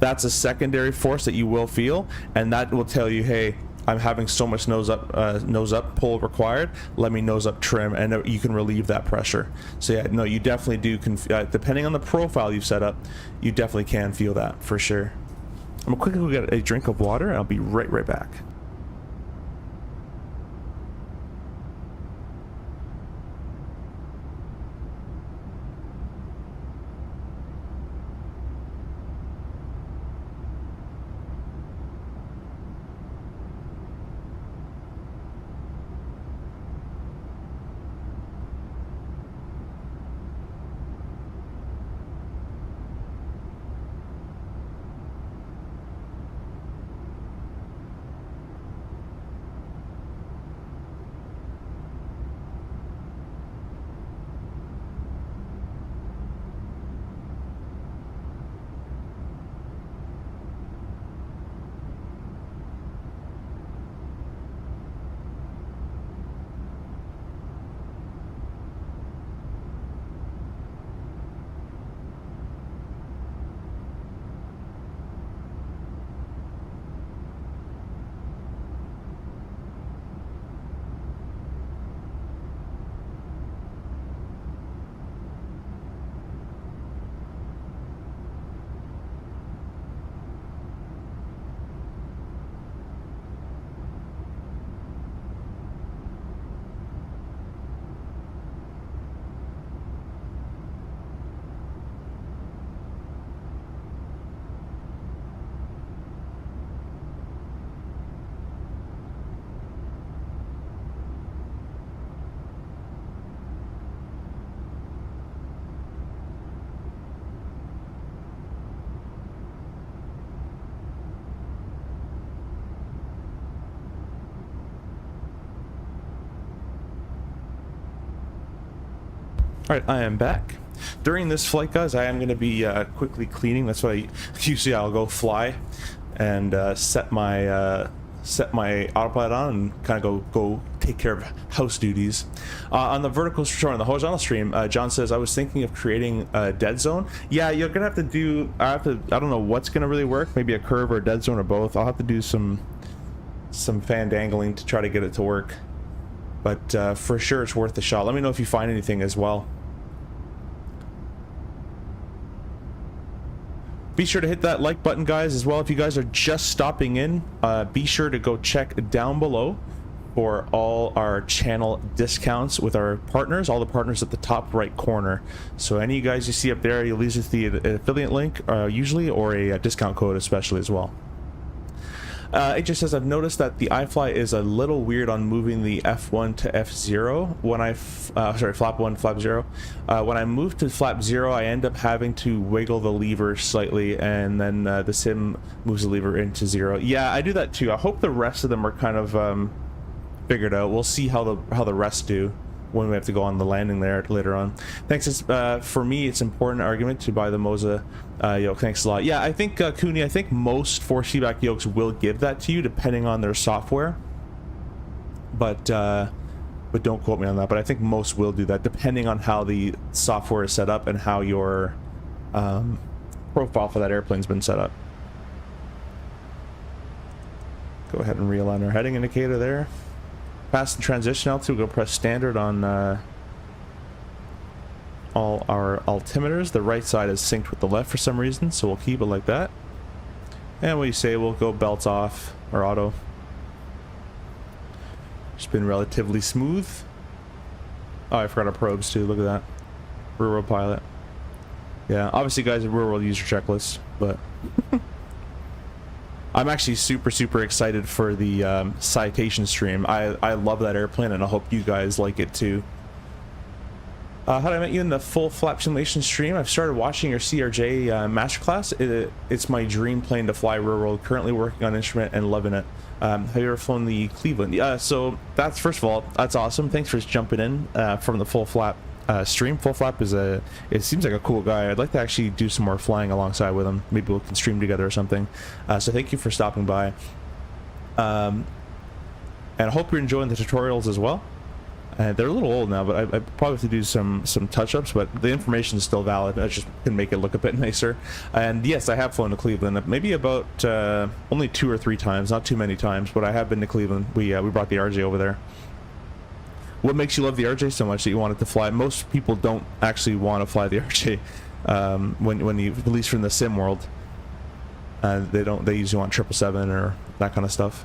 That's a secondary force that you will feel, and that will tell you, hey, I'm having so much nose up pull required, let me nose up trim, and you can relieve that pressure. So yeah, no, you definitely do, depending on the profile you've set up, you definitely can feel that for sure. I'm gonna quickly go get a drink of water and I'll be right back. Alright, I am back. During this flight, guys, I am going to be quickly cleaning. That's why usually I'll go fly and set my autopilot on and kind of go take care of house duties. On the vertical, sorry, on the horizontal stream, John says, I was thinking of creating a dead zone. Yeah, you're gonna have to do, I don't know what's gonna really work, maybe a curve or a dead zone or both. I'll have to do some fandangling to try to get it to work. But for sure it's worth a shot. Let me know if you find anything as well. Be sure to hit that like button, guys, as well. If you guys are just stopping in, be sure to go check down below for all our channel discounts with our partners, all the partners at the top right corner. So any of you guys you see up there, you'll use the affiliate link usually, or a discount code especially as well. It just says, I've noticed that the IFLY is a little weird on moving the F1 to F0 when I, sorry, flap 1, flap 0. When I move to flap 0, I end up having to wiggle the lever slightly, and then the sim moves the lever into 0. Yeah, I do that too. I hope the rest of them are kind of figured out. We'll see how the rest do when we have to go on the landing there later on. Thanks. For me, it's an important argument to buy the Moza yoke. Thanks a lot. Yeah, I think Cooney, I think most force feedback yokes will give that to you depending on their software, but don't quote me on that. But I think most will do that depending on how the software is set up and how your profile for that airplane's been set up. Go ahead and realign our heading indicator there. Pass the transition altitude. We'll go press standard on all our altimeters. The right side is synced with the left for some reason, so we'll keep it like that. And we say we'll go belts off or auto. It's been relatively smooth. Oh, I forgot our probes too. Look at that. Rear wheel pilot. Yeah, obviously, guys, rear wheel user checklist, but. I'm actually super excited for the citation stream. I love that airplane, and I hope you guys like it too. How did I met you in the full flap simulation stream? I've started watching your CRJ masterclass. It's my dream plane to fly rear world. Currently working on instrument and loving it. Have you ever flown the Cleveland? Yeah, so that's, first of all, that's awesome. Thanks for jumping in from the full flap stream. Full flap is it seems like a cool guy. I'd like to actually do some more flying alongside with him. Maybe we can stream together or something. So thank you for stopping by. And I hope you're enjoying the tutorials as well. They're a little old now, but I probably have to do some touch-ups, but the information is still valid. I just can make it look a bit nicer. And yes, I have flown to Cleveland, maybe about only 2 or 3 times, not too many times, but I have been to Cleveland. We brought the RJ over there. What makes you love the RJ so much that you want it to fly? Most people don't actually want to fly the RJ when you, at least from the sim world. They usually want 777 or that kind of stuff.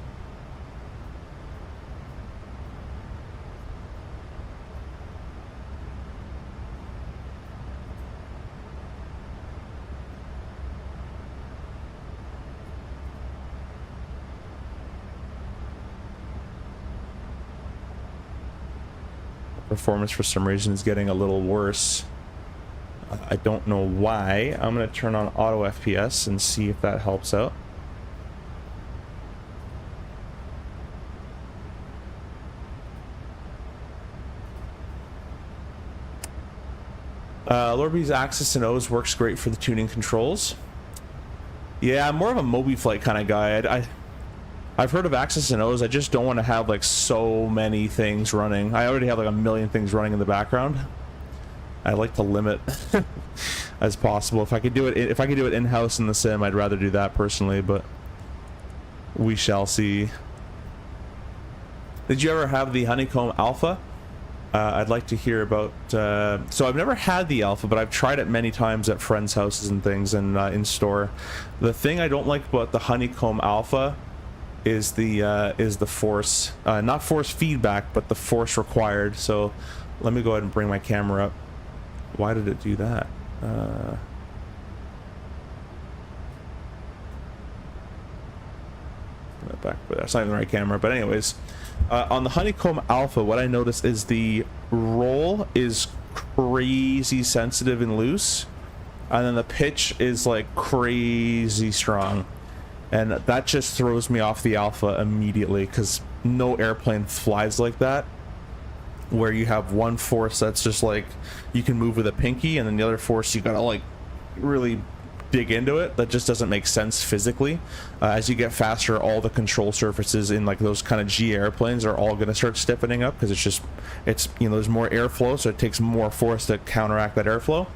Performance for some reason is getting a little worse. I don't know why. I'm going to turn on auto FPS and see if that helps out. Lorbee's axis and O's works great for the tuning controls. Yeah, I'm more of a Moby flight kind of guy. I've heard of axis and O's. I just don't want to have like so many things running. I already have like a million things running in the background. I like to limit as possible. If I could do it in-house in the sim, I'd rather do that personally, but we shall see. Did you ever have the Honeycomb Alpha? I'd like to hear about... so I've never had the Alpha, but I've tried it many times at friends' houses and things, and in store. The thing I don't like about the Honeycomb Alpha is the force, not force feedback, but the force required. So let me go ahead and bring my camera up. Why did it do that? Back, but that's not even the right camera. But anyways, on the Honeycomb Alpha, what I noticed is the roll is crazy sensitive and loose, and then the pitch is like crazy strong. And that just throws me off the Alpha immediately, because no airplane flies like that, where you have one force that's just like you can move with a pinky, and then the other force you gotta like really dig into it. That just doesn't make sense physically. As you get faster, all the control surfaces in like those kind of G airplanes are all gonna start stiffening up, because it's you know, there's more airflow, so it takes more force to counteract that airflow.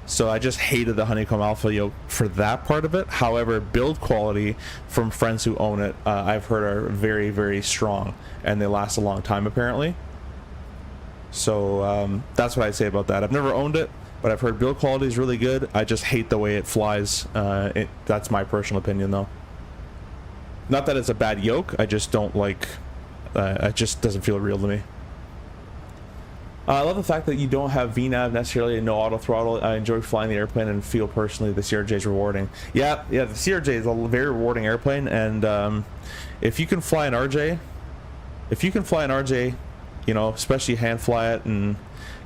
So I just hated the Honeycomb Alpha yoke for that part of it. However, build quality from friends who own it, I've heard are very strong, and they last a long time apparently. So that's what I'd say about that. I've never owned it, but I've heard build quality is really good. I just hate the way it flies. That's my personal opinion though. Not that it's a bad yoke, I just don't like It just doesn't feel real to me. I love the fact that you don't have VNAV necessarily and no auto throttle. I enjoy flying the airplane and feel personally the CRJ is rewarding. Yeah, the CRJ is a very rewarding airplane, and if you can fly an RJ, you know, especially hand fly it and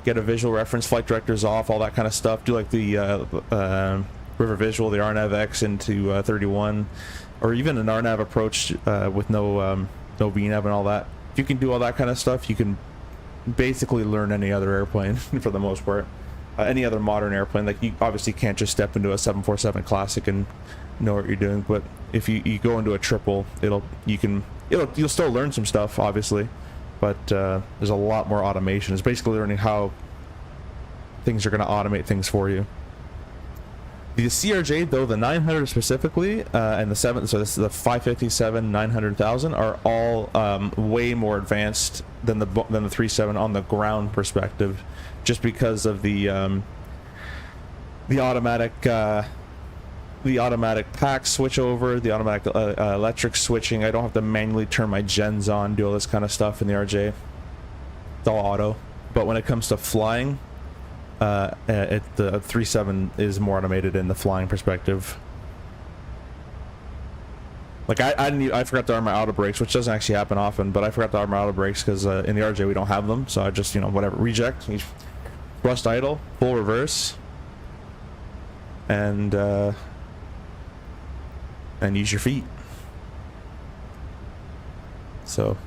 get a visual reference, flight directors off, all that kind of stuff. Do like the River Visual, the RNAV X into 31, or even an RNAV approach with no VNAV and all that. If you can do all that kind of stuff, you can basically learn any other airplane for the most part. Any other modern airplane. Like, you obviously can't just step into a 747 Classic and know what you're doing, but if you go into a triple, you'll still learn some stuff, obviously, but there's a lot more automation. It's basically learning how things are going to automate things for you. The CRJ, though, the 900 specifically, and the 557 900,000 are all way more advanced than the 37 on the ground perspective, just because of the automatic pack switchover, the automatic electric switching. I don't have to manually turn my gens on, do all this kind of stuff in the RJ. It's all auto. But when it comes to flying, the 37 is more automated in the flying perspective. Like, I forgot to arm my auto brakes, which doesn't actually happen often, but I forgot to arm my auto brakes because in the RJ we don't have them, so I just, you know, whatever, reject, thrust idle, full reverse, and use your feet. So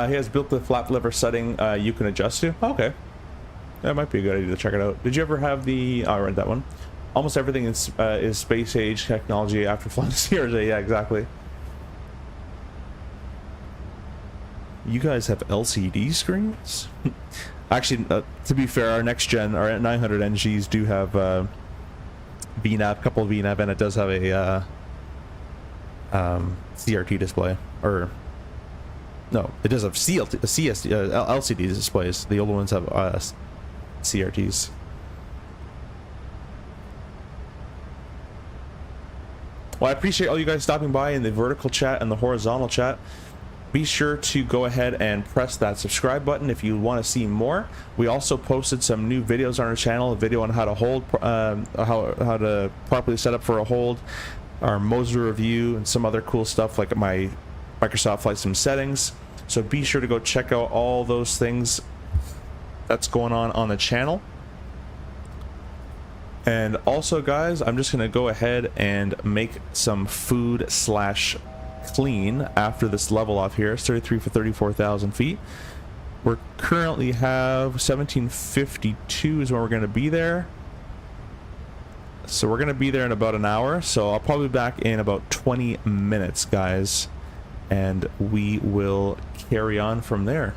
he has built the flap lever setting you can adjust to. Okay, that might be a good idea to check it out. Did you ever have the... I read that one. Almost everything is space age technology after flying the CRJ. Yeah, exactly. You guys have LCD screens? Actually, to be fair, our next gen, our 900 NGs do have VNAV, couple of VNAV, and it does have a CRT display. Or no, it does have LCD displays. The older ones have CRTs. Well, I appreciate all you guys stopping by in the vertical chat and the horizontal chat. Be sure to go ahead and press that subscribe button if you want to see more. We also posted some new videos on our channel, a video on how to hold, how to properly set up for a hold, our Moza review, and some other cool stuff like my Microsoft Flight Sim settings. So be sure to go check out all those things that's going on the channel. And also, guys, I'm just going to go ahead and make some food / clean after this level off here. It's 33 for 34,000 feet. We're currently have 1752 is when we're going to be there. So we're going to be there in about an hour. So I'll probably be back in about 20 minutes, guys. And we will carry on from there.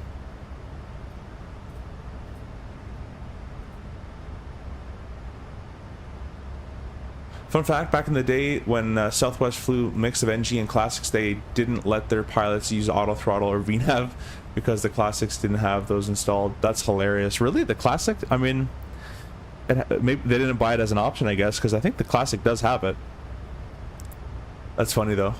Fun fact, back in the day when Southwest flew mix of NG and Classics, they didn't let their pilots use auto throttle or VNAV because the Classics didn't have those installed. That's hilarious. Really? The Classic? I mean, maybe they didn't buy it as an option, I guess, because I think the Classic does have it. That's funny, though.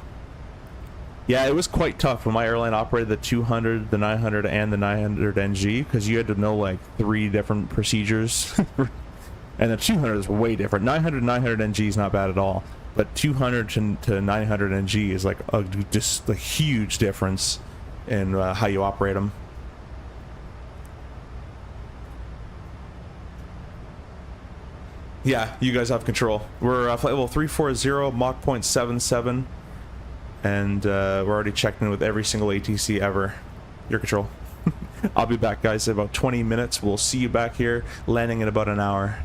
Yeah, it was quite tough when my airline operated the 200, the 900, and the 900 NG, because you had to know, like, 3 different procedures. And the 200 is way different. 900 NG is not bad at all, but 200 to 900 NG is like just a huge difference in how you operate them. Yeah, you guys have control. We're flight level 340, Mach 0.77, and we're already checked in with every single ATC ever. Your control. I'll be back, guys, in about 20 minutes. We'll see you back here, landing in about an hour.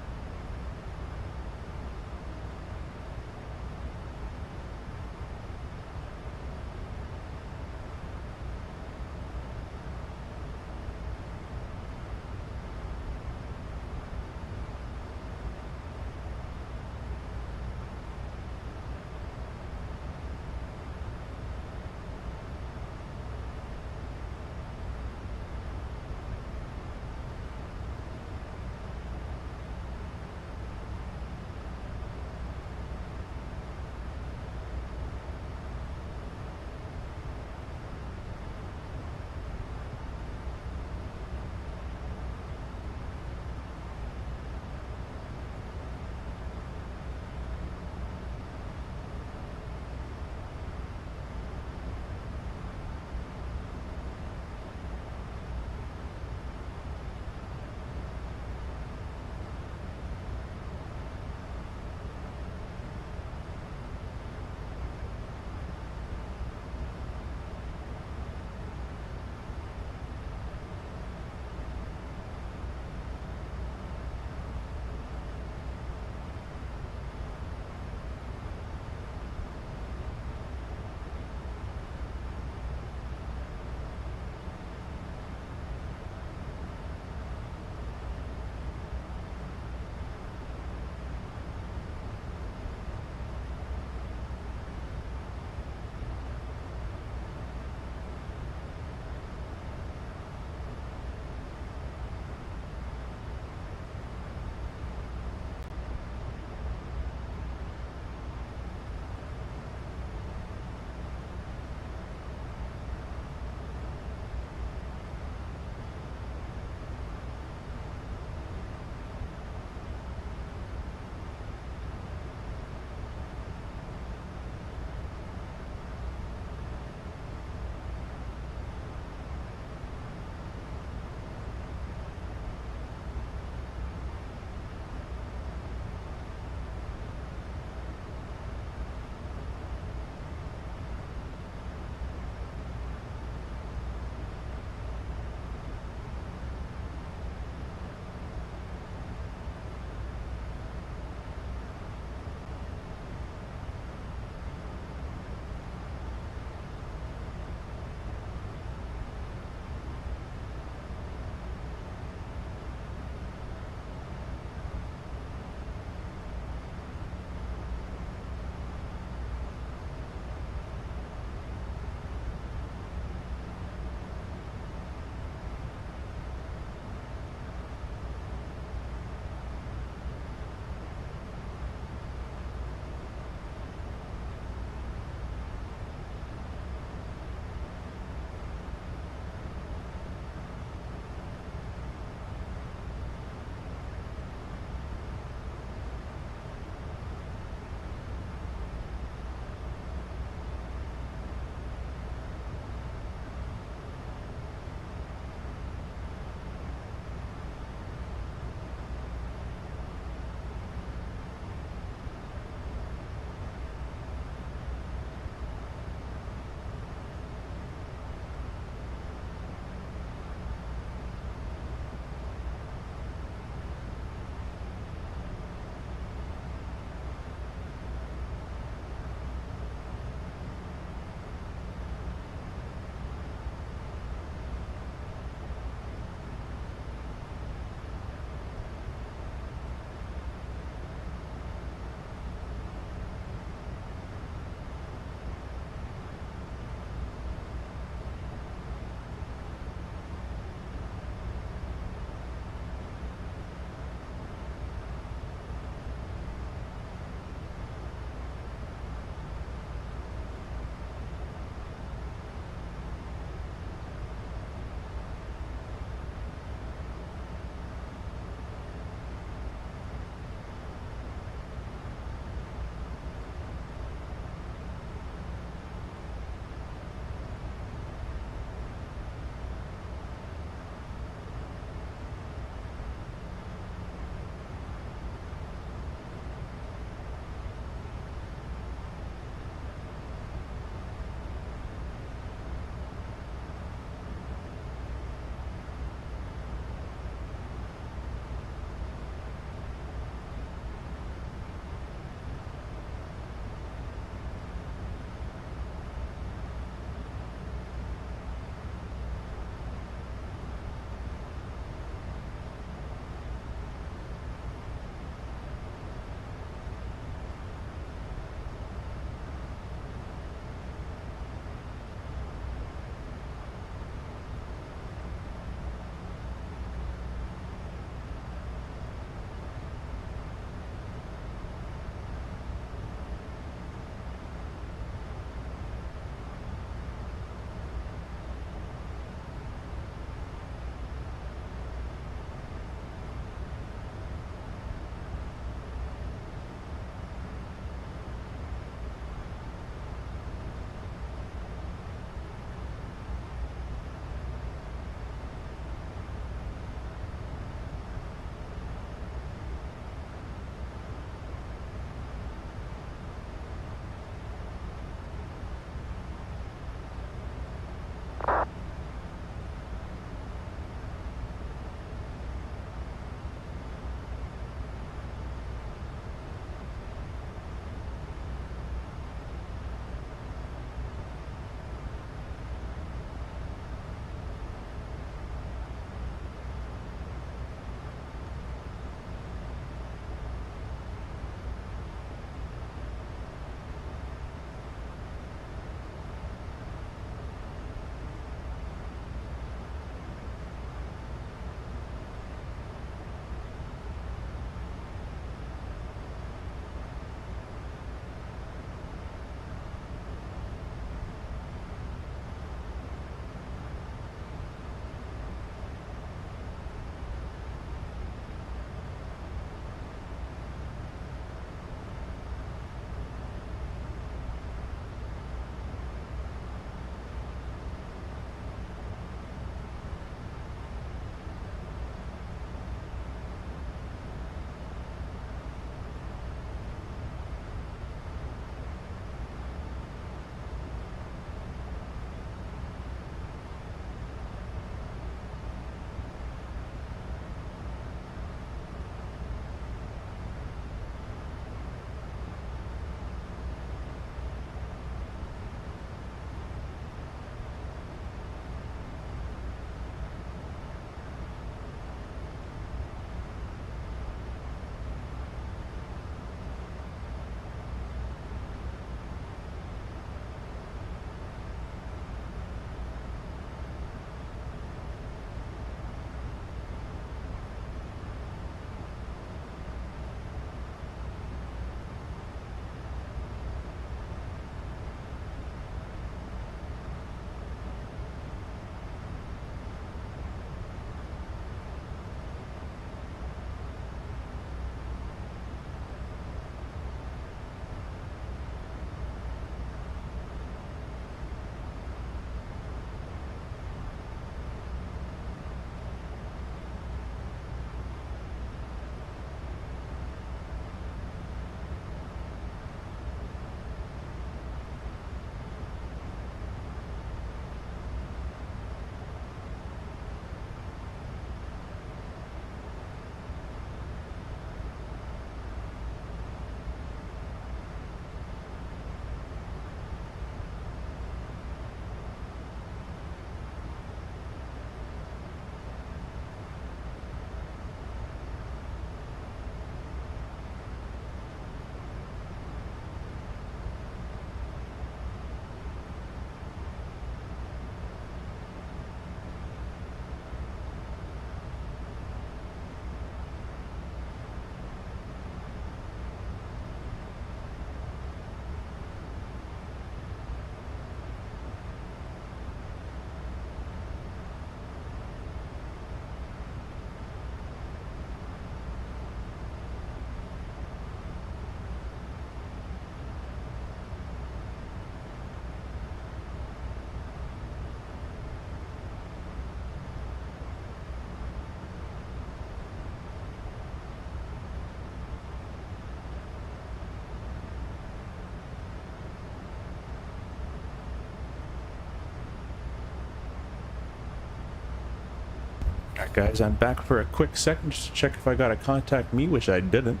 guys. I'm back for a quick second just to check if I got to contact me, which I didn't.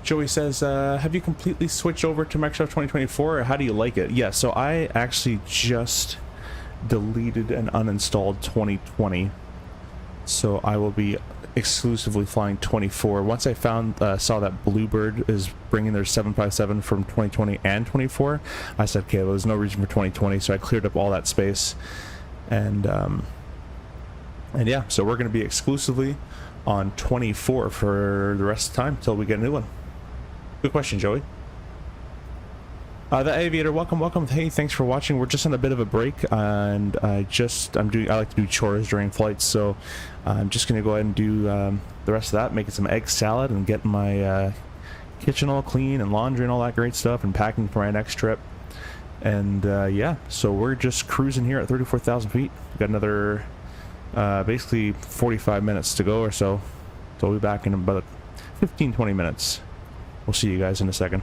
Joey says, have you completely switched over to Microsoft 2024, or how do you like it? Yeah, so I actually just deleted and uninstalled 2020. So I will be exclusively flying 24. Once I saw that Bluebird is bringing their 757 from 2020 and 24, I said, okay, well, there's no reason for 2020, so I cleared up all that space. And yeah, so we're going to be exclusively on 24 for the rest of the time until we get a new one. Good question, Joey. The Aviator, welcome. Hey, thanks for watching. We're just on a bit of a break, and I like to do chores during flights, so I'm just gonna go ahead and do the rest of that, making some egg salad and getting my kitchen all clean and laundry and all that great stuff, and packing for my next trip. And yeah, so we're just cruising here at 34,000 feet. We've got another basically 45 minutes to go or so. So we'll be back in about 15-20 minutes. We'll see you guys in a second.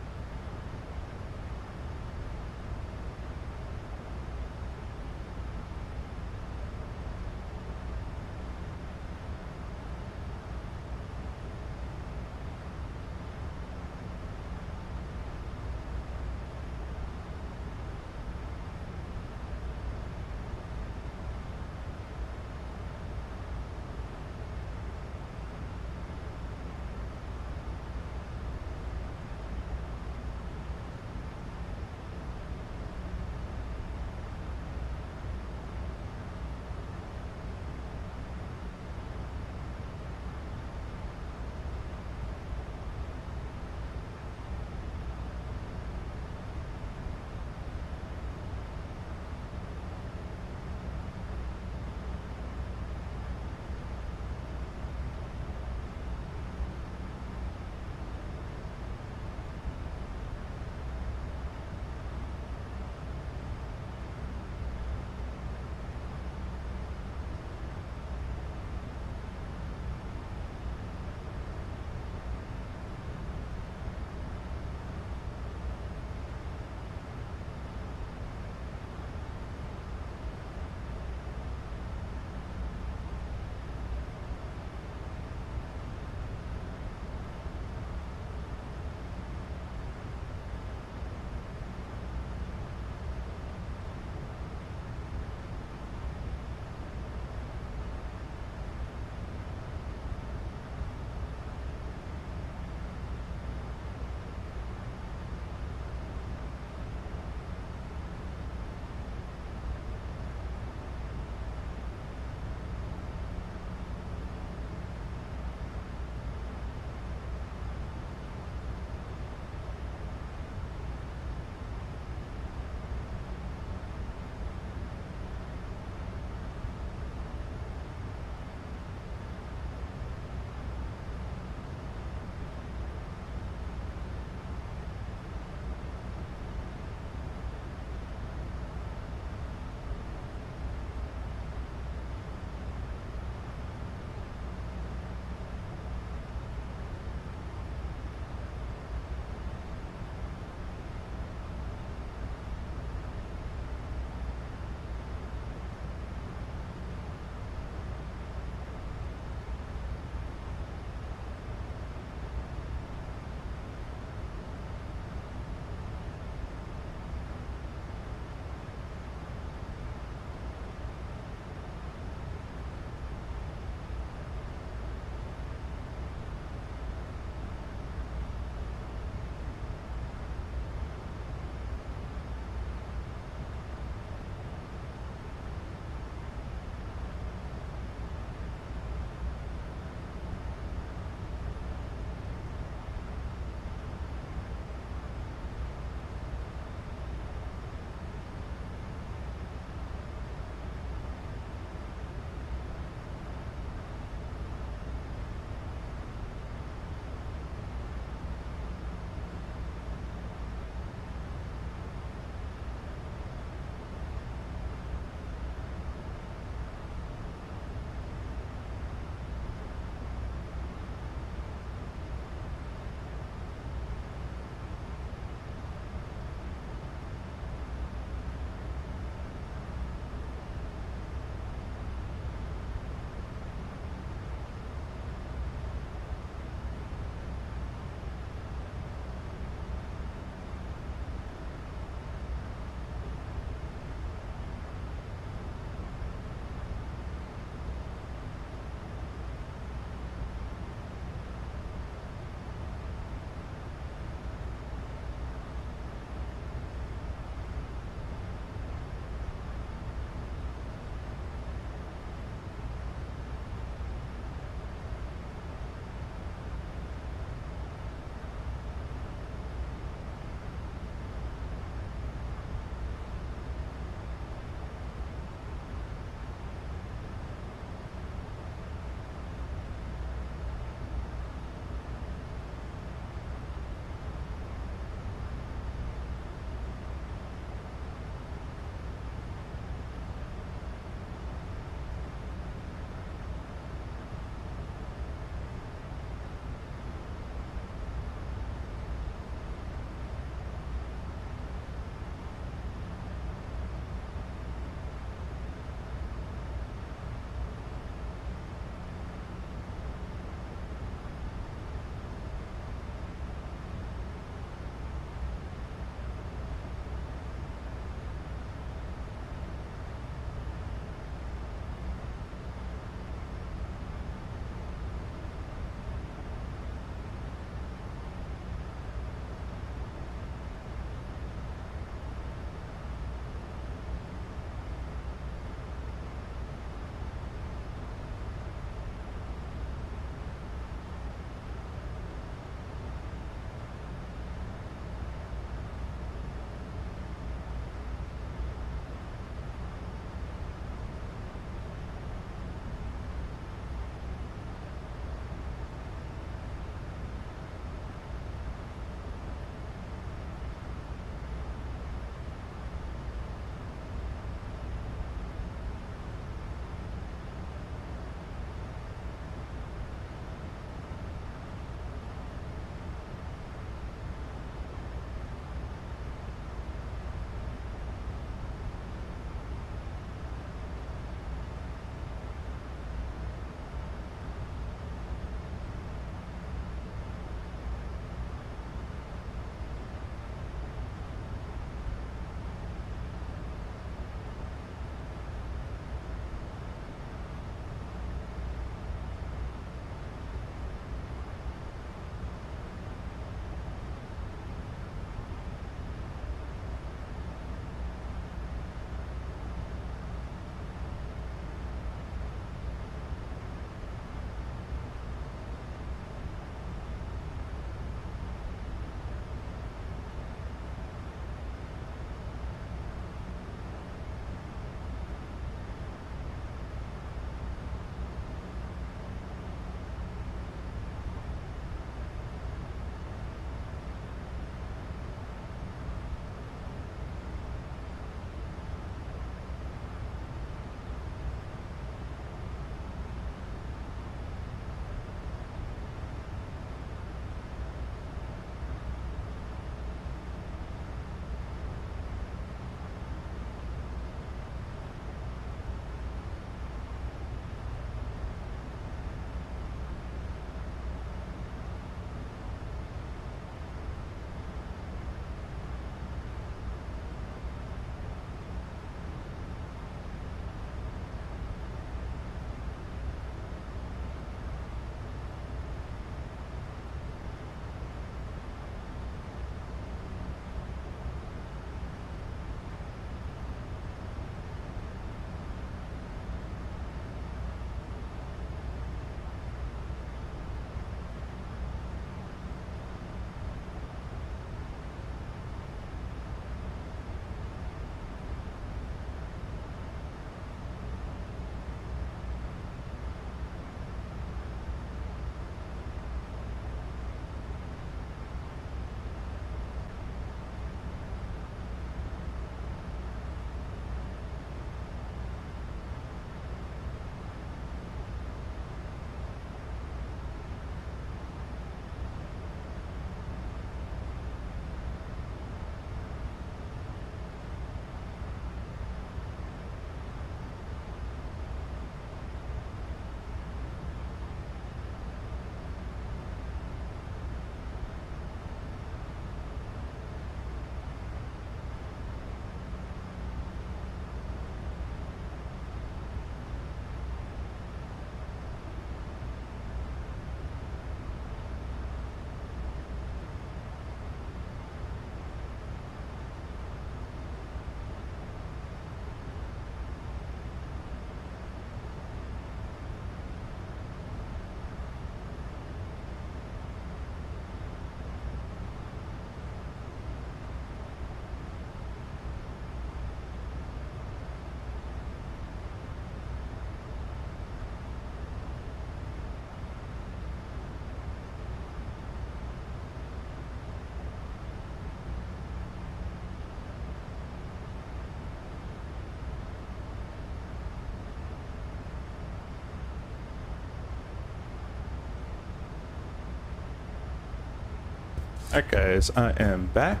Alright guys, I am back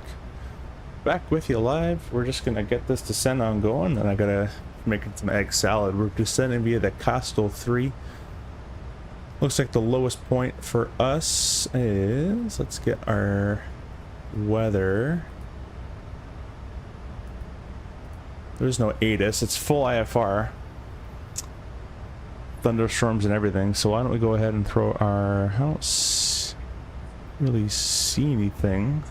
with you live. We're just gonna get this descent on going, and I gotta make some egg salad. We're descending via the Castle 3. Looks like the lowest point for us is, let's get our weather. There's no ATIS, it's full IFR. Thunderstorms and everything, so why don't we go ahead and throw our house. Really see anything.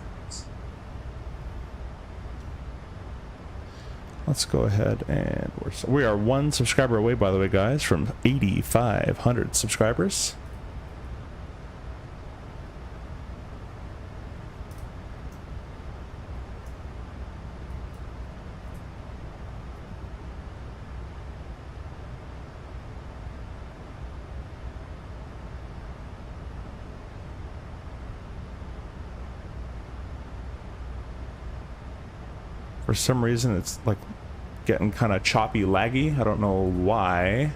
Let's go ahead and we are 1 subscriber away, by the way, guys, from 8,500 subscribers. For some reason, it's like getting kind of choppy, laggy. I don't know why.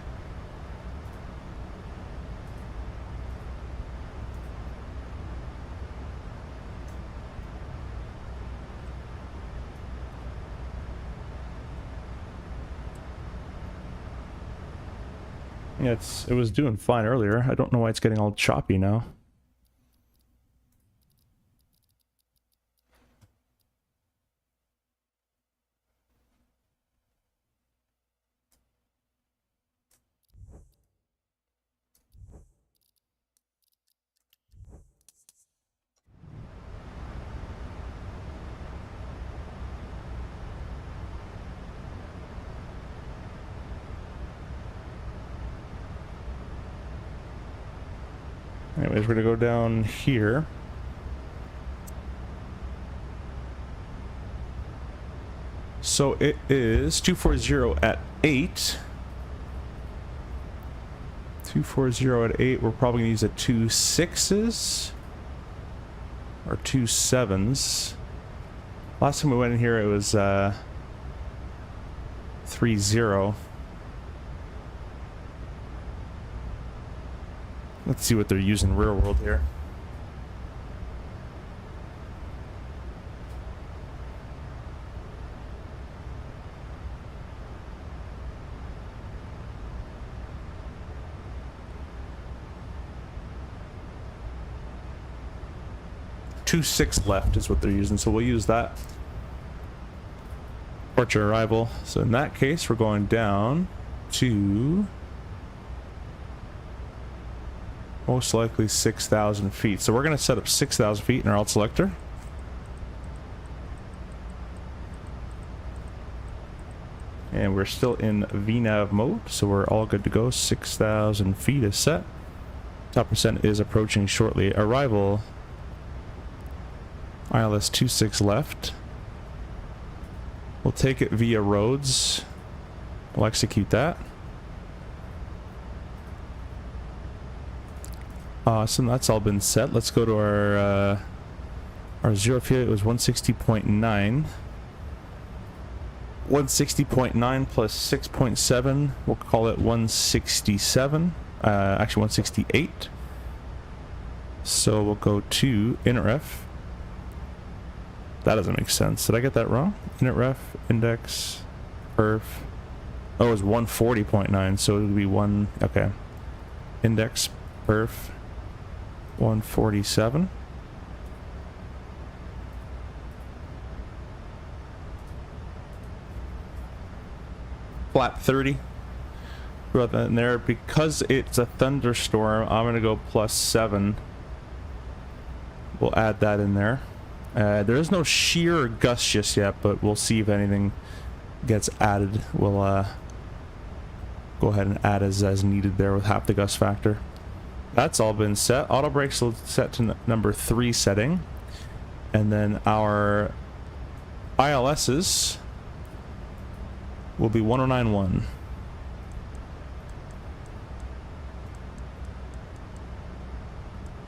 Yeah, it was doing fine earlier. I don't know why it's getting all choppy now. Anyways, we're gonna go down here. So it is 240 at 8. 240 at 8. We're probably gonna use a 2 6s or 2 7s. Last time we went in here, it was 30. Let's see what they're using real world here. Two 6 left is what they're using, so we'll use that. Departure arrival. So in that case, we're going down to most likely 6,000 feet. So we're going to set up 6,000 feet in our alt selector. And we're still in VNAV mode, so we're all good to go. 6,000 feet is set. Top percent is approaching shortly. Arrival. ILS 26 left. We'll take it via roads. We'll execute that. Awesome, that's all been set. Let's go to our zero fuel. It was 160.9. 160.9 plus 6.7. We'll call it 167. Actually 168. So we'll go to intref. That doesn't make sense. Did I get that wrong? Intref, index, perf. Oh, it was 140.9, so it would be one. Okay. Index, perf. 147. Flat 30. Throw that in there. Because it's a thunderstorm, I'm going to go +7. We'll add that in there. There is no shear or gust just yet, but we'll see if anything gets added. We'll go ahead and add as needed there with half the gust factor. That's all been set. Auto brakes will set to number 3 setting. And then our ILSs will be 1091.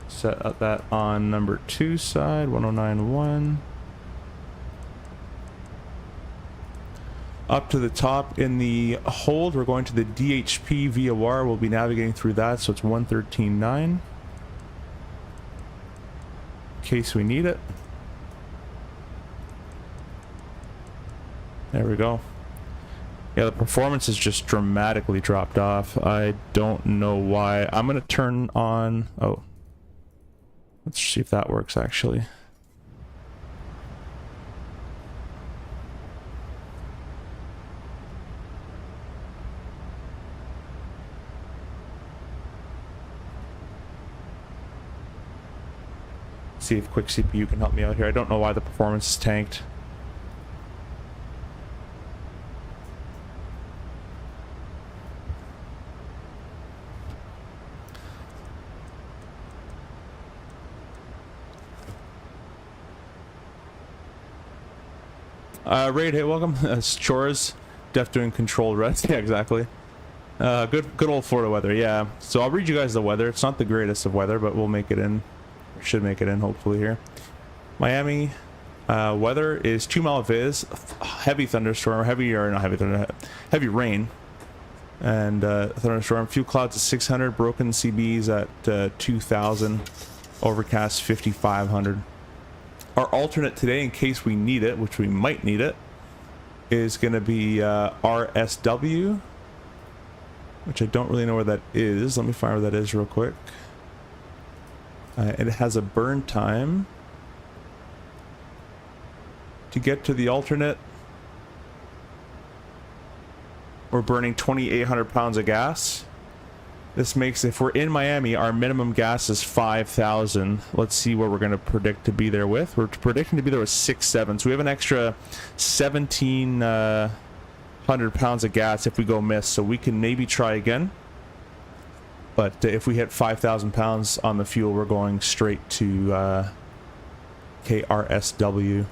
Set that on number 2 side, 1091. Up to the top in the hold, we're going to the DHP VOR. We'll be navigating through that, so it's 113.9. case we need it. There we go. Yeah, the performance has just dramatically dropped off. I don't know why. I'm gonna turn on... Oh. Let's see if that works, actually. See if quick CPU can help me out here. I don't know why the performance is tanked. Raid, hey, welcome. It's Chores. Def doing controlled rest. Yeah, exactly. Good old Florida weather, yeah. So I'll read you guys the weather. It's not the greatest of weather, but we'll make it in. Should make it in, hopefully, here. Miami, weather is 2 mile viz, heavy thunderstorm, heavy rain, and thunderstorm. Few clouds at 600, broken CBs at 2,000, overcast 5,500. Our alternate today, in case we need it, which we might need it, is going to be RSW, which I don't really know where that is. Let me find where that is real quick. It has a burn time to get to the alternate. We're burning 2,800 pounds of gas. This makes, if we're in Miami, our minimum gas is 5,000. Let's see what we're going to predict to be there with. We're predicting to be there with 6,700. So we have an extra 1,700 pounds of gas if we go miss. So we can maybe try again. But if we hit 5,000 pounds on the fuel, we're going straight to KRSW.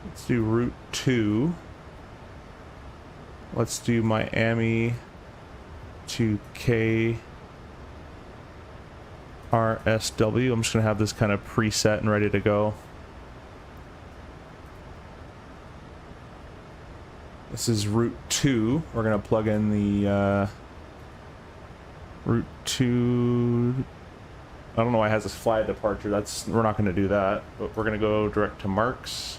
Let's do route 2. Let's do Miami to KRSW. I'm just gonna have this kind of preset and ready to go. This is route 2. We're gonna plug in the route 2. I don't know why it has this fly departure. We're not gonna do that, but we're gonna go direct to Merck's.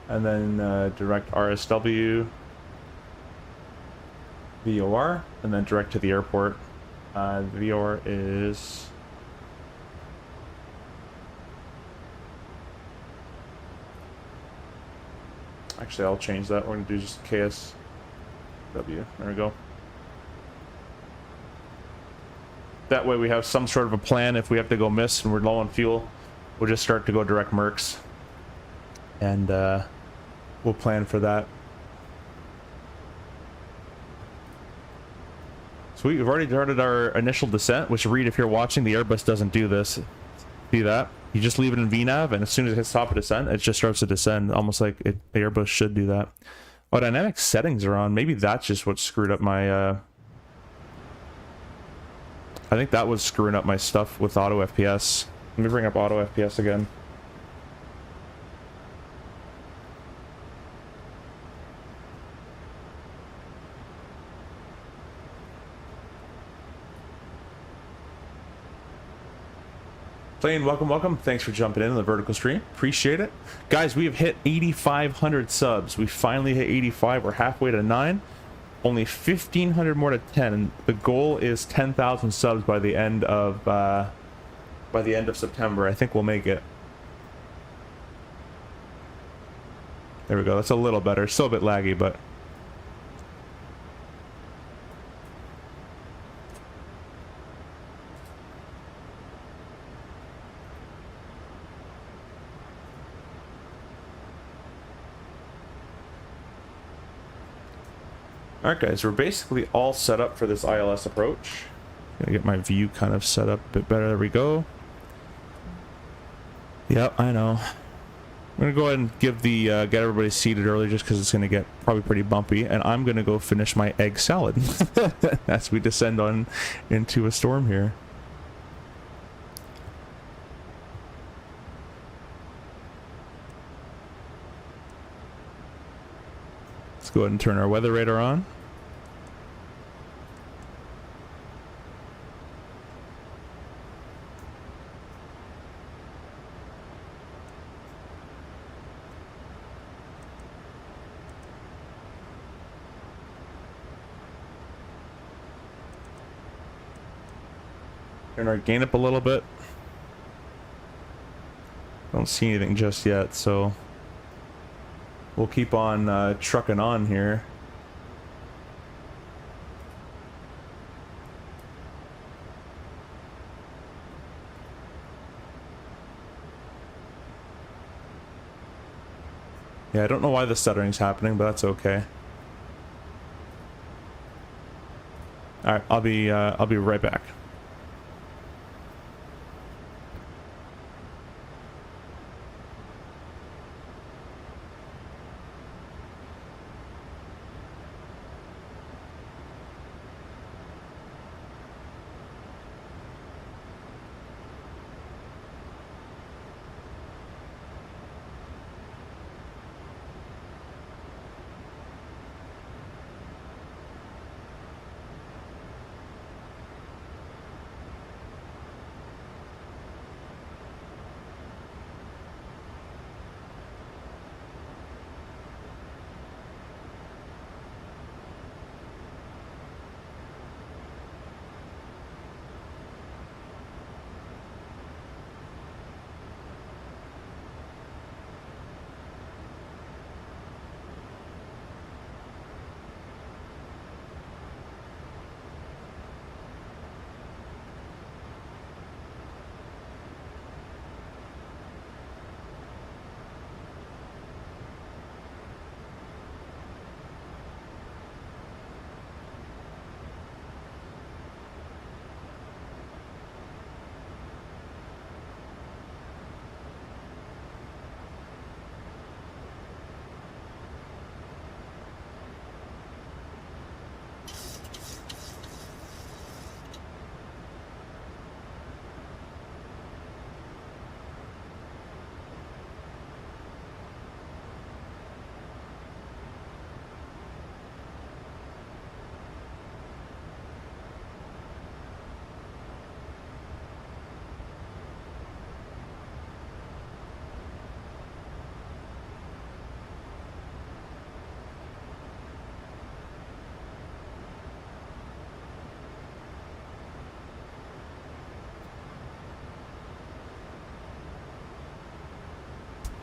And then direct RSW, VOR, and then direct to the airport. VOR is... Actually, I'll change that. We're going to do just KSW. There we go. That way we have some sort of a plan. If we have to go miss and we're low on fuel, we'll just start to go direct Merck's. And we'll plan for that. So we've already started our initial descent, which, Reed, if you're watching, the Airbus doesn't do this. See that? You just leave it in VNAV, and as soon as it hits top of descent, it just starts to descend, almost like the Airbus should do that. Oh, dynamic settings are on. Maybe that's just what screwed up my... I think that was screwing up my stuff with auto FPS. Let me bring up auto FPS again. Plane, welcome. Thanks for jumping in the vertical stream. Appreciate it. Guys, we have hit 8,500 subs. We finally hit 85. We're halfway to 9. Only 1,500 more to 10. And the goal is 10,000 subs by the end of September. I think we'll make it. There we go. That's a little better. Still a bit laggy, but... Alright guys, we're basically all set up for this ILS approach. Gonna get my view kind of set up a bit better. There we go. Yep, I know. gonna go ahead and give the get everybody seated early, just because it's gonna get probably pretty bumpy, and I'm gonna go finish my egg salad as we descend on into a storm here. Let's go ahead and turn our weather radar on. Turn our gain up a little bit. Don't see anything just yet, so we'll keep on trucking on here. Yeah, I don't know why the stuttering's happening, but that's okay. All right, I'll be right back.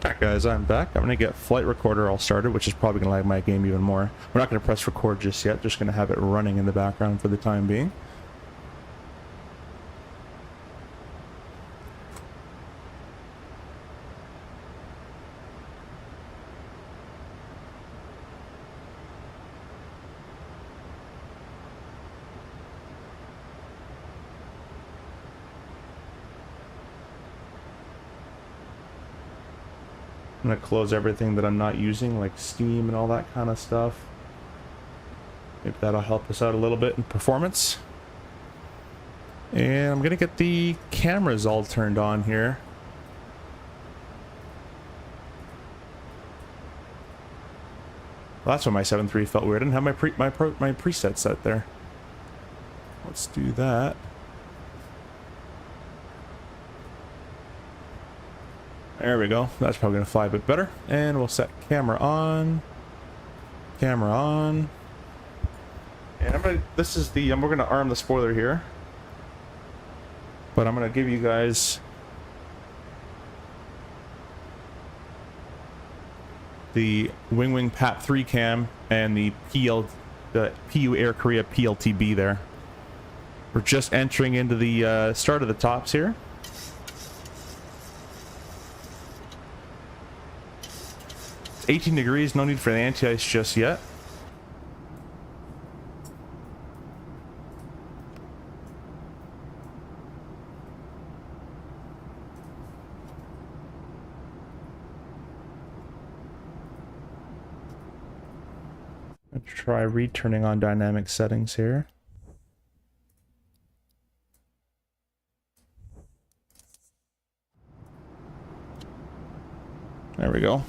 Alright guys, I'm back. I'm going to get flight recorder all started, which is probably going to lag my game even more. We're not going to press record just yet, just going to have it running in the background for the time being. I'm going to close everything that I'm not using, like Steam and all that kind of stuff. Maybe that'll help us out a little bit in performance. And I'm going to get the cameras all turned on here. Well, that's why my 7.3 felt weird. I didn't have my preset set there. Let's do that. There we go. That's probably going to fly a bit better. And we'll set camera on. Camera on. And we're going to arm the spoiler here. But I'm going to give you guys the Winwing PAT 3 cam and the PU Air Korea PLTB there. We're just entering into the start of the tops here. It's 18 degrees, no need for the anti-ice just yet. Let's try returning on dynamic settings here. There we go.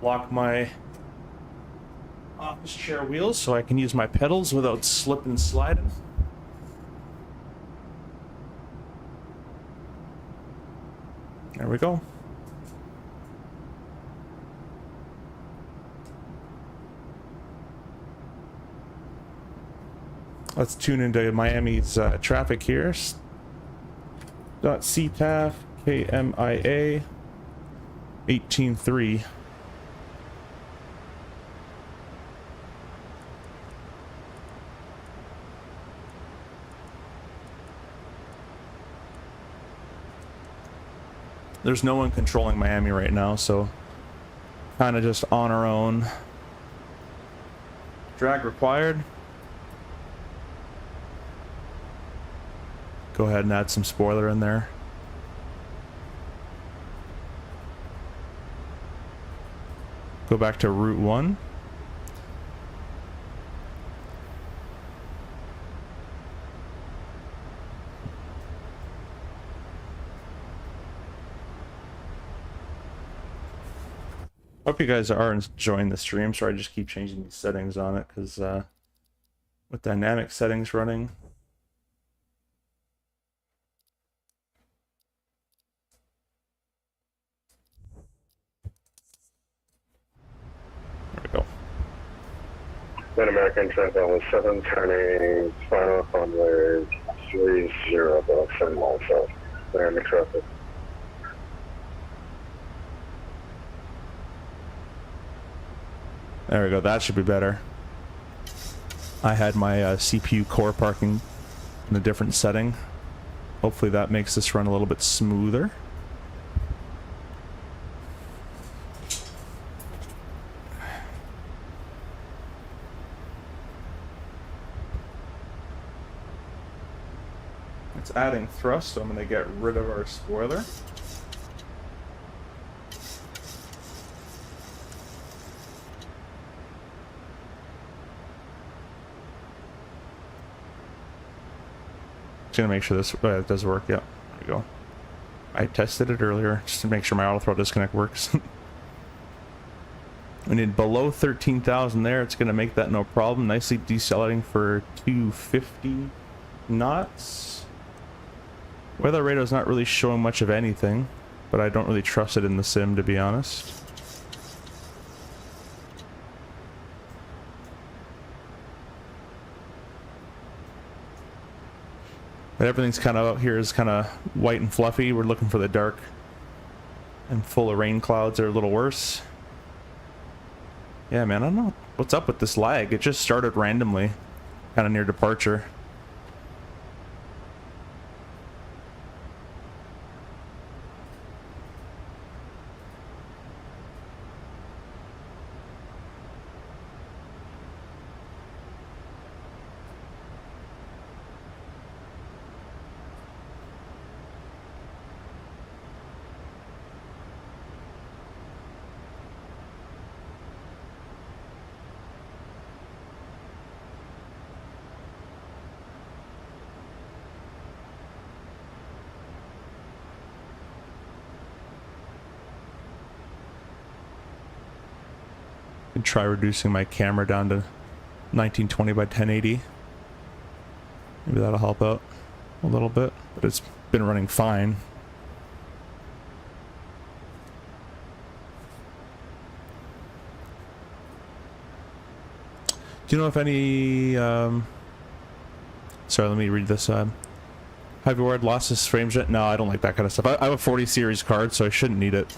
Lock my office chair wheels so I can use my pedals without slipping and sliding. There we go. Let's tune into Miami's traffic here. .CTAF KMIA 18.3. There's no one controlling Miami right now, so kind of just on our own. Drag required. Go ahead and add some spoiler in there. Go back to Route 1. Hope you guys are enjoying the stream. Sorry, I just keep changing these settings on it because with dynamic settings running. There we go. Then American Transat 17 turning final runway 30 about 7 miles south. Dynamic traffic. There we go, that should be better. I had my CPU core parking in a different setting. Hopefully that makes this run a little bit smoother. It's adding thrust, so I'm going to get rid of our spoiler. Gonna make sure this does work. Yeah, there we go. I tested it earlier just to make sure my auto throttle disconnect works. We need below 13,000 there. It's gonna make that no problem. Nicely decelerating for 250 knots. Weather radar is not really showing much of anything, but I don't really trust it in the sim, to be honest. But everything's kind of out here is kind of white and fluffy. We're looking for the dark and full of rain clouds are a little worse. Yeah, man, I don't know what's up with this lag. It just started randomly, kind of near departure. Try reducing my camera down to 1920 by 1080. Maybe that'll help out a little bit, but it's been running fine. Do you know if any sorry, let me read this. Have your word lost this frames yet? No, I don't like that kind of stuff. I have a 40 series card, so I shouldn't need it.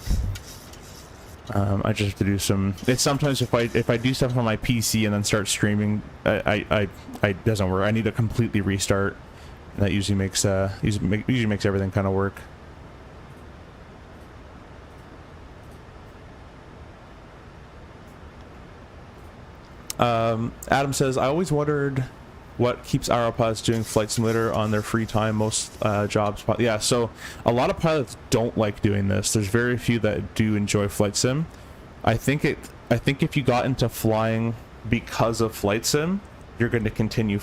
I just have to do some. It's sometimes if I do stuff on my PC and then start streaming, I doesn't work. I need to completely restart. And that usually makes usually makes everything kind of work. Adam says, I always wondered what keeps aeropilots doing flight simulator on their free time. Most jobs, yeah, so a lot of pilots don't like doing this. There's very few that do enjoy flight sim. I think if you got into flying because of flight sim, you're going to continue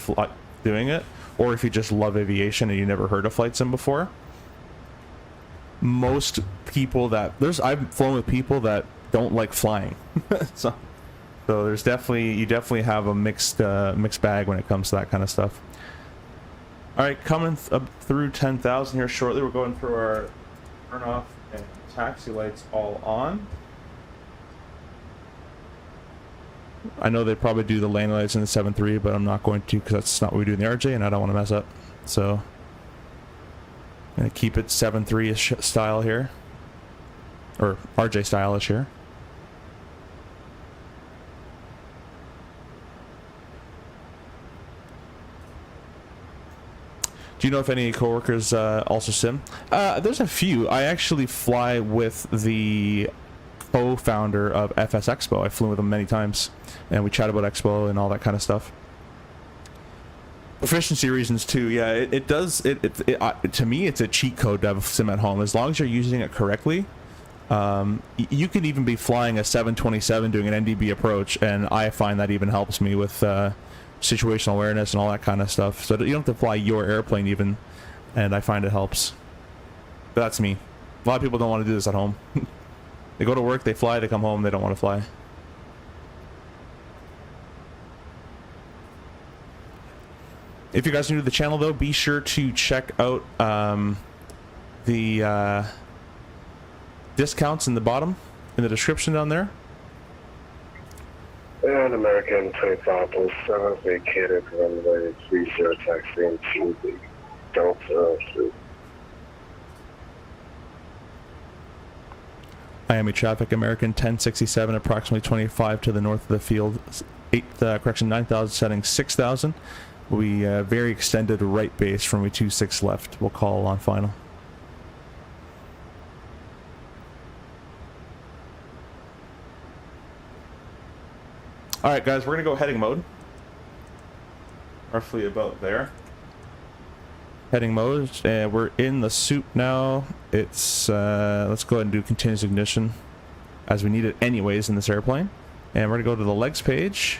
doing it. Or if you just love aviation and you never heard of flight sim before, most people I've flown with people that don't like flying. so there's you definitely have a mixed bag when it comes to that kind of stuff. All right, coming up through 10,000 here shortly. We're going through our turn off and taxi lights all on. I know they probably do the lane lights in the 7.3, but I'm not going to because that's not what we do in the RJ, and I don't want to mess up. So I'm going to keep it 7.3-ish style here, or RJ style-ish here. Do you know if any coworkers also sim? There's a few. I actually fly with the co-founder of FS EXPO. I flew with him many times, and we chat about Expo and all that kind of stuff. Proficiency reasons too. Yeah, it does. To me, it's a cheat code to have a sim at home as long as you're using it correctly. You could even be flying a 727 doing an NDB approach, and I find that even helps me with situational awareness and all that kind of stuff. So you don't have to fly your airplane even, and I find it helps. But that's me. A lot of people don't want to do this at home. They go to work, they fly, they come home, they don't want to fly. If you guys are new to the channel though, be sure to check out the discounts in the bottom, in the description down there. And American 2507 vacated runway 30 taxiing to the Delta 3. Miami traffic, American 1067, approximately 25 to the north of the field, 9,000, setting 6,000. We very extended right base from we 26 left. We'll call on final. All right, guys, we're gonna go heading mode. Roughly about there. Heading mode, and we're in the soup now. It's let's go ahead and do continuous ignition, as we need it anyways in this airplane. And we're gonna go to the legs page.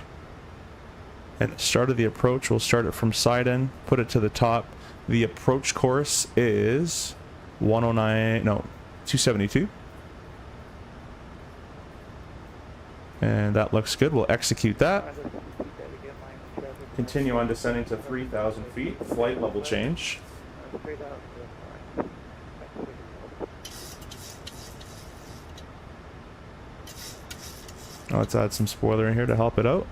And the start of the approach, we'll start it from side end, put it to the top. The approach course is 272. And that looks good. We'll execute that. Continue on descending to 3,000 feet. Flight level change. Let's add some spoiler in here to help it out.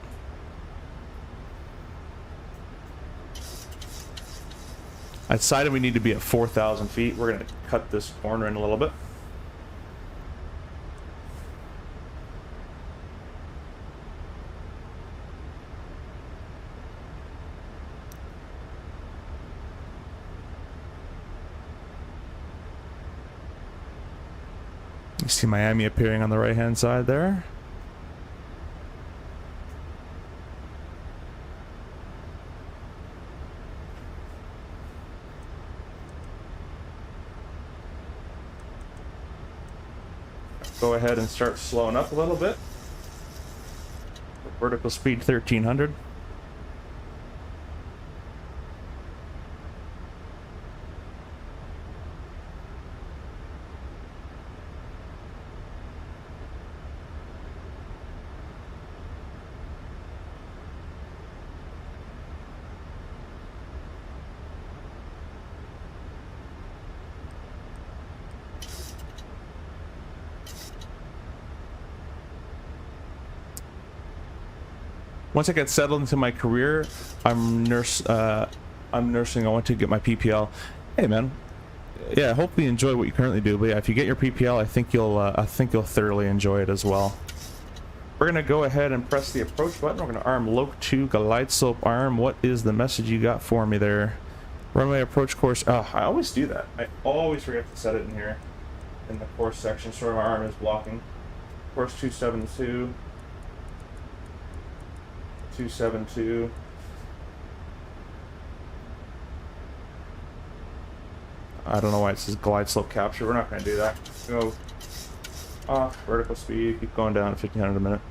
I decided we need to be at 4,000 feet. We're going to cut this corner in a little bit. You see Miami appearing on the right hand side there. Go ahead and start slowing up a little bit. Vertical speed 1300. Once I get settled into my career, I'm nursing. I want to get my PPL. Hey, man. Yeah, I hope you enjoy what you currently do. But yeah, if you get your PPL, I think you'll thoroughly enjoy it as well. We're gonna go ahead and press the approach button. We're gonna arm loc 2 glide slope arm. What is the message you got for me there? Runway approach course. Oh, I always do that. I always forget to set it in here in the course section. So my arm is blocking. Course 272. 272. I don't know why it says glide slope capture. We're not going to do that. Go Off, vertical speed, keep going down at 1500 a minute.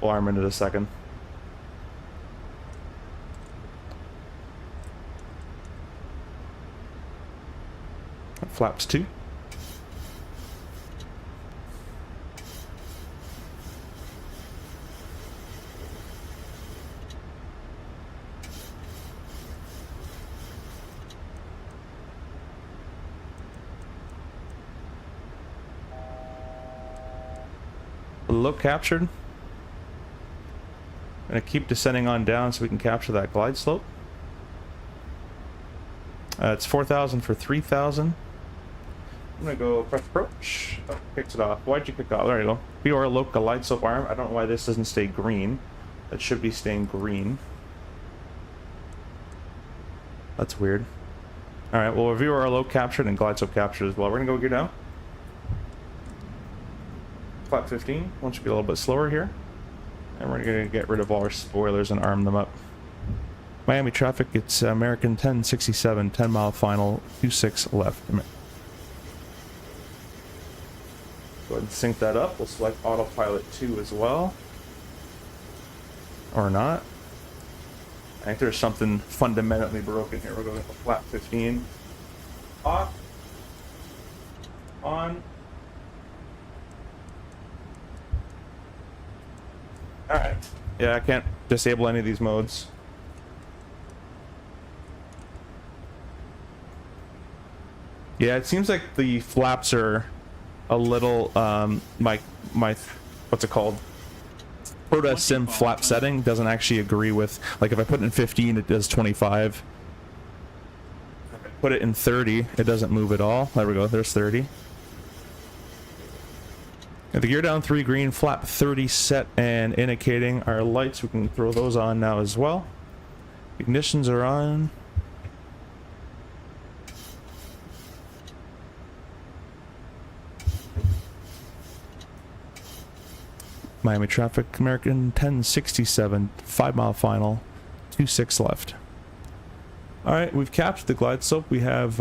We'll arm into a second. Flaps 2. Look captured. Gonna keep descending on down so we can capture that glide slope. It's 4,000 for 3,000. I'm gonna go press approach. Oh, kicks it off. Why'd you kick off? There you go. BR loc glide slope arm. I don't know why this doesn't stay green. That should be staying green. That's weird. Alright, well, review our loc captured and glide slope captured as well. We're gonna go gear down. Flap 15. One should be a little bit slower here. And we're gonna get rid of all our spoilers and arm them up. Miami traffic, it's American 1067, 10 mile final, 26 left. Go ahead and sync that up. We'll select autopilot 2 as well. Or not. I think there's something fundamentally broken here. We're going to flap 15. Off. On. Alright. Yeah, I can't disable any of these modes. Yeah, it seems like the flaps are a little, my what's it called? Proto Sim flap setting doesn't actually agree with, like if I put it in 15, it does 25. If I put it in 30, it doesn't move at all. There we go, there's 30. Got the gear down 3 green, flap 30 set and indicating our lights. We can throw those on now as well. Ignitions are on. Miami traffic, American 1067, 5 mile final, 26 left. Alright, we've captured the glide slope. We have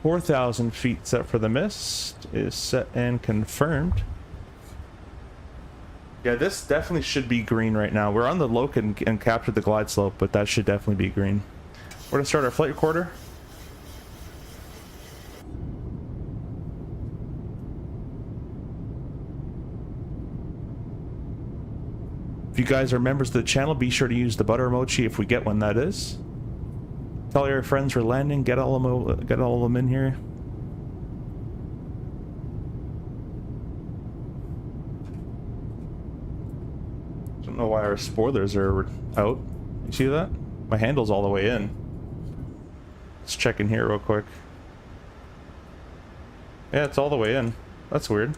4,000 feet set for the mist. Is set and confirmed. Yeah, this definitely should be green right now. We're on the loc and captured the glide slope, but that should definitely be green. We're going to start our flight recorder. If you guys are members of the channel, be sure to use the butter emoji if we get one, that is. Tell your friends we're landing. Get all of them in here. Don't know why our spoilers are out. You see that? My handle's all the way in. Let's check in here real quick. Yeah, it's all the way in. That's weird.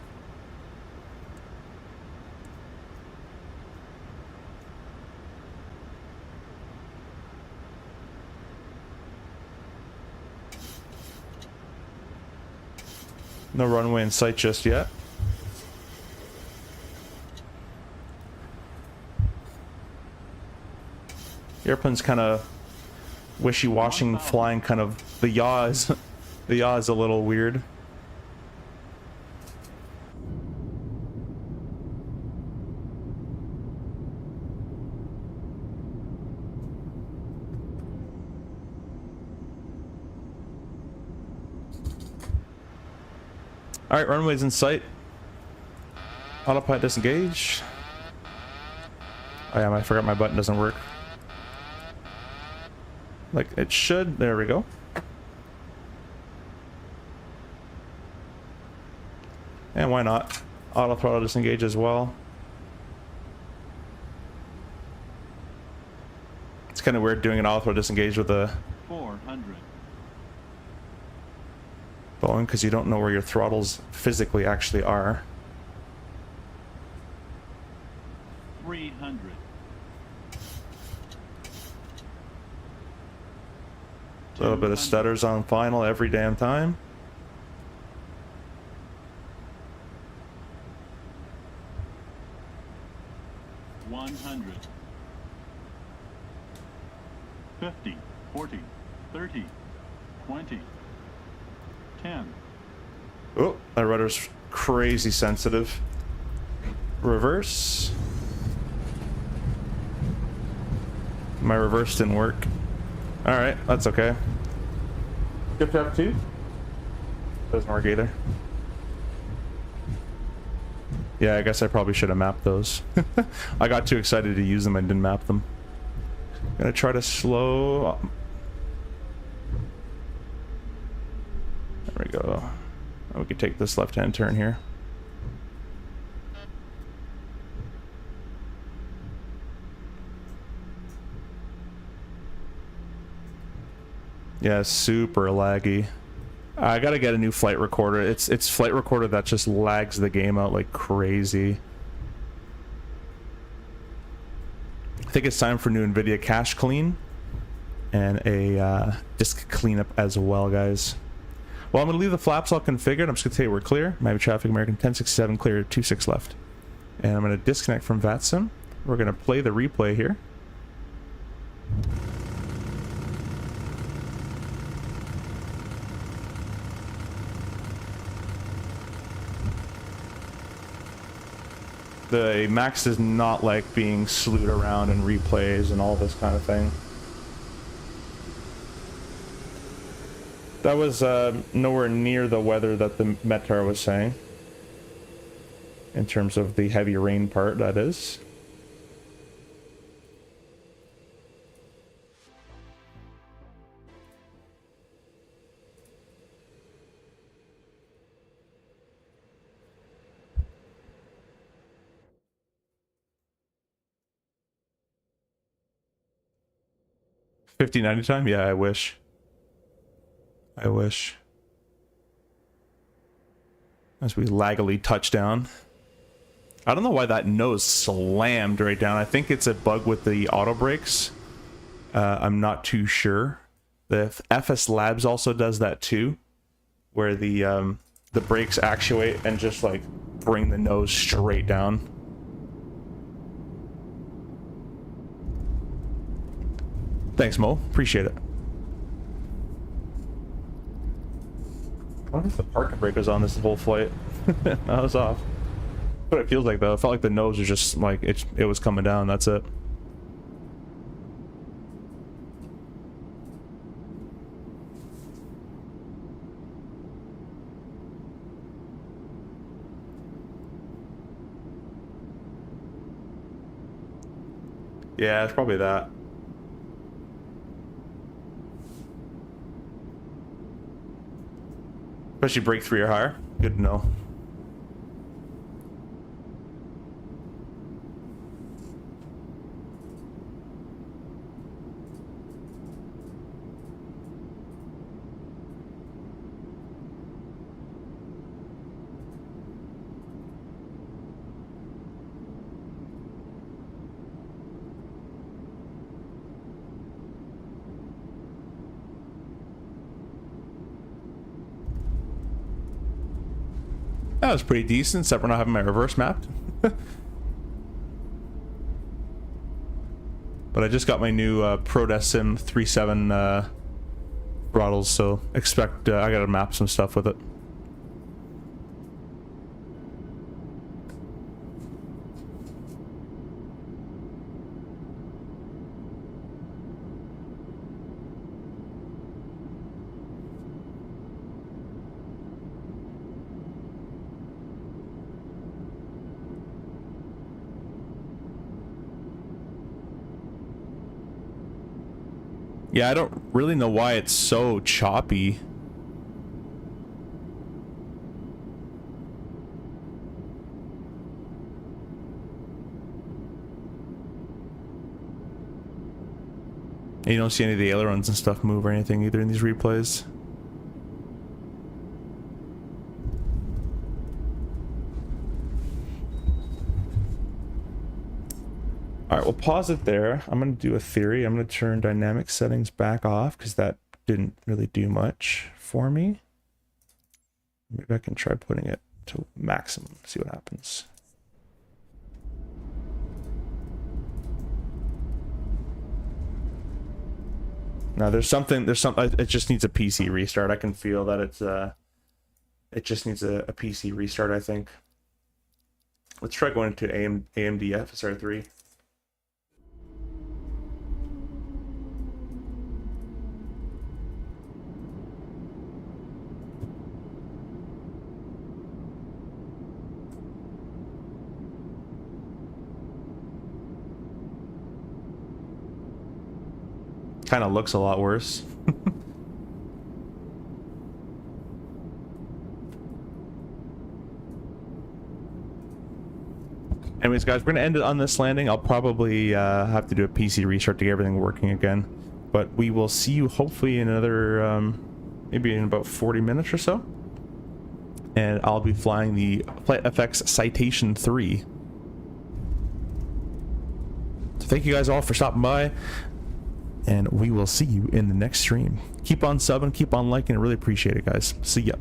No runway in sight just yet. The airplane's kind of wishy-washy flying, kind of the yaw is a little weird. Alright, runway's in sight. Autopilot disengage. Oh yeah, I forgot my button doesn't work. Like it should. There we go. And why not? Auto throttle disengage as well. It's kind of weird doing an auto throttle disengage with a 400. Boeing, because you don't know where your throttles physically actually are. 300. A little bit of stutters on final every damn time. $100. 50, 40, 30, 20, 10, Oh, my rudder's crazy sensitive. Reverse. My reverse didn't work. Alright, that's okay. Shift F2. Doesn't work either. Yeah, I guess I probably should have mapped those. I got too excited to use them and didn't map them. Gonna try to slow. There we go. We could take this left-hand turn here. Yeah, super laggy. I gotta get a new flight recorder. It's flight recorder that just lags the game out like crazy. I think it's time for new NVIDIA cache clean and a disk cleanup as well, guys. Well, I'm gonna leave the flaps all configured. I'm just gonna tell you we're clear. Miami traffic American 1067 clear, 26 left. And I'm gonna disconnect from VATSIM. We're gonna play the replay here. The Max does not like being slewed around in replays and all this kind of thing. That was nowhere near the weather that the Metar was saying. In terms of the heavy rain part, that is. $50.90 time? Yeah, I wish. I wish. As we laggily touch down. I don't know why that nose slammed right down. I think it's a bug with the auto brakes. I'm not too sure. The FS Labs also does that too, where the brakes actuate and just like bring the nose straight down. Thanks, Mo. Appreciate it. I wonder if the parking brake was on this whole flight. I was off. That's what it feels like, though. It felt like the nose was just like it was coming down. That's it. Yeah, it's probably that. Especially break 3 or higher. Good to know. That was pretty decent, except for not having my reverse mapped. But I just got my new ProDessim 3.7 throttles, so expect I gotta map some stuff with it. Yeah, I don't really know why it's so choppy. And you don't see any of the ailerons and stuff move or anything either in these replays. Alright, we'll pause it there. I'm going to do a theory. I'm going to turn dynamic settings back off because that didn't really do much for me. Maybe I can try putting it to maximum, see what happens. Now there's some, it just needs a PC restart. I can feel that it's It just needs a PC restart, I think. Let's try going into AMD FSR3. Kind of looks a lot worse. Anyways, guys, we're going to end it on this landing. I'll probably have to do a PC restart to get everything working again. But we will see you hopefully in another, maybe in about 40 minutes or so. And I'll be flying the Flight FX Citation 3. So thank you guys all for stopping by. And we will see you in the next stream. Keep on subbing, keep on liking. I really appreciate it, guys. See ya.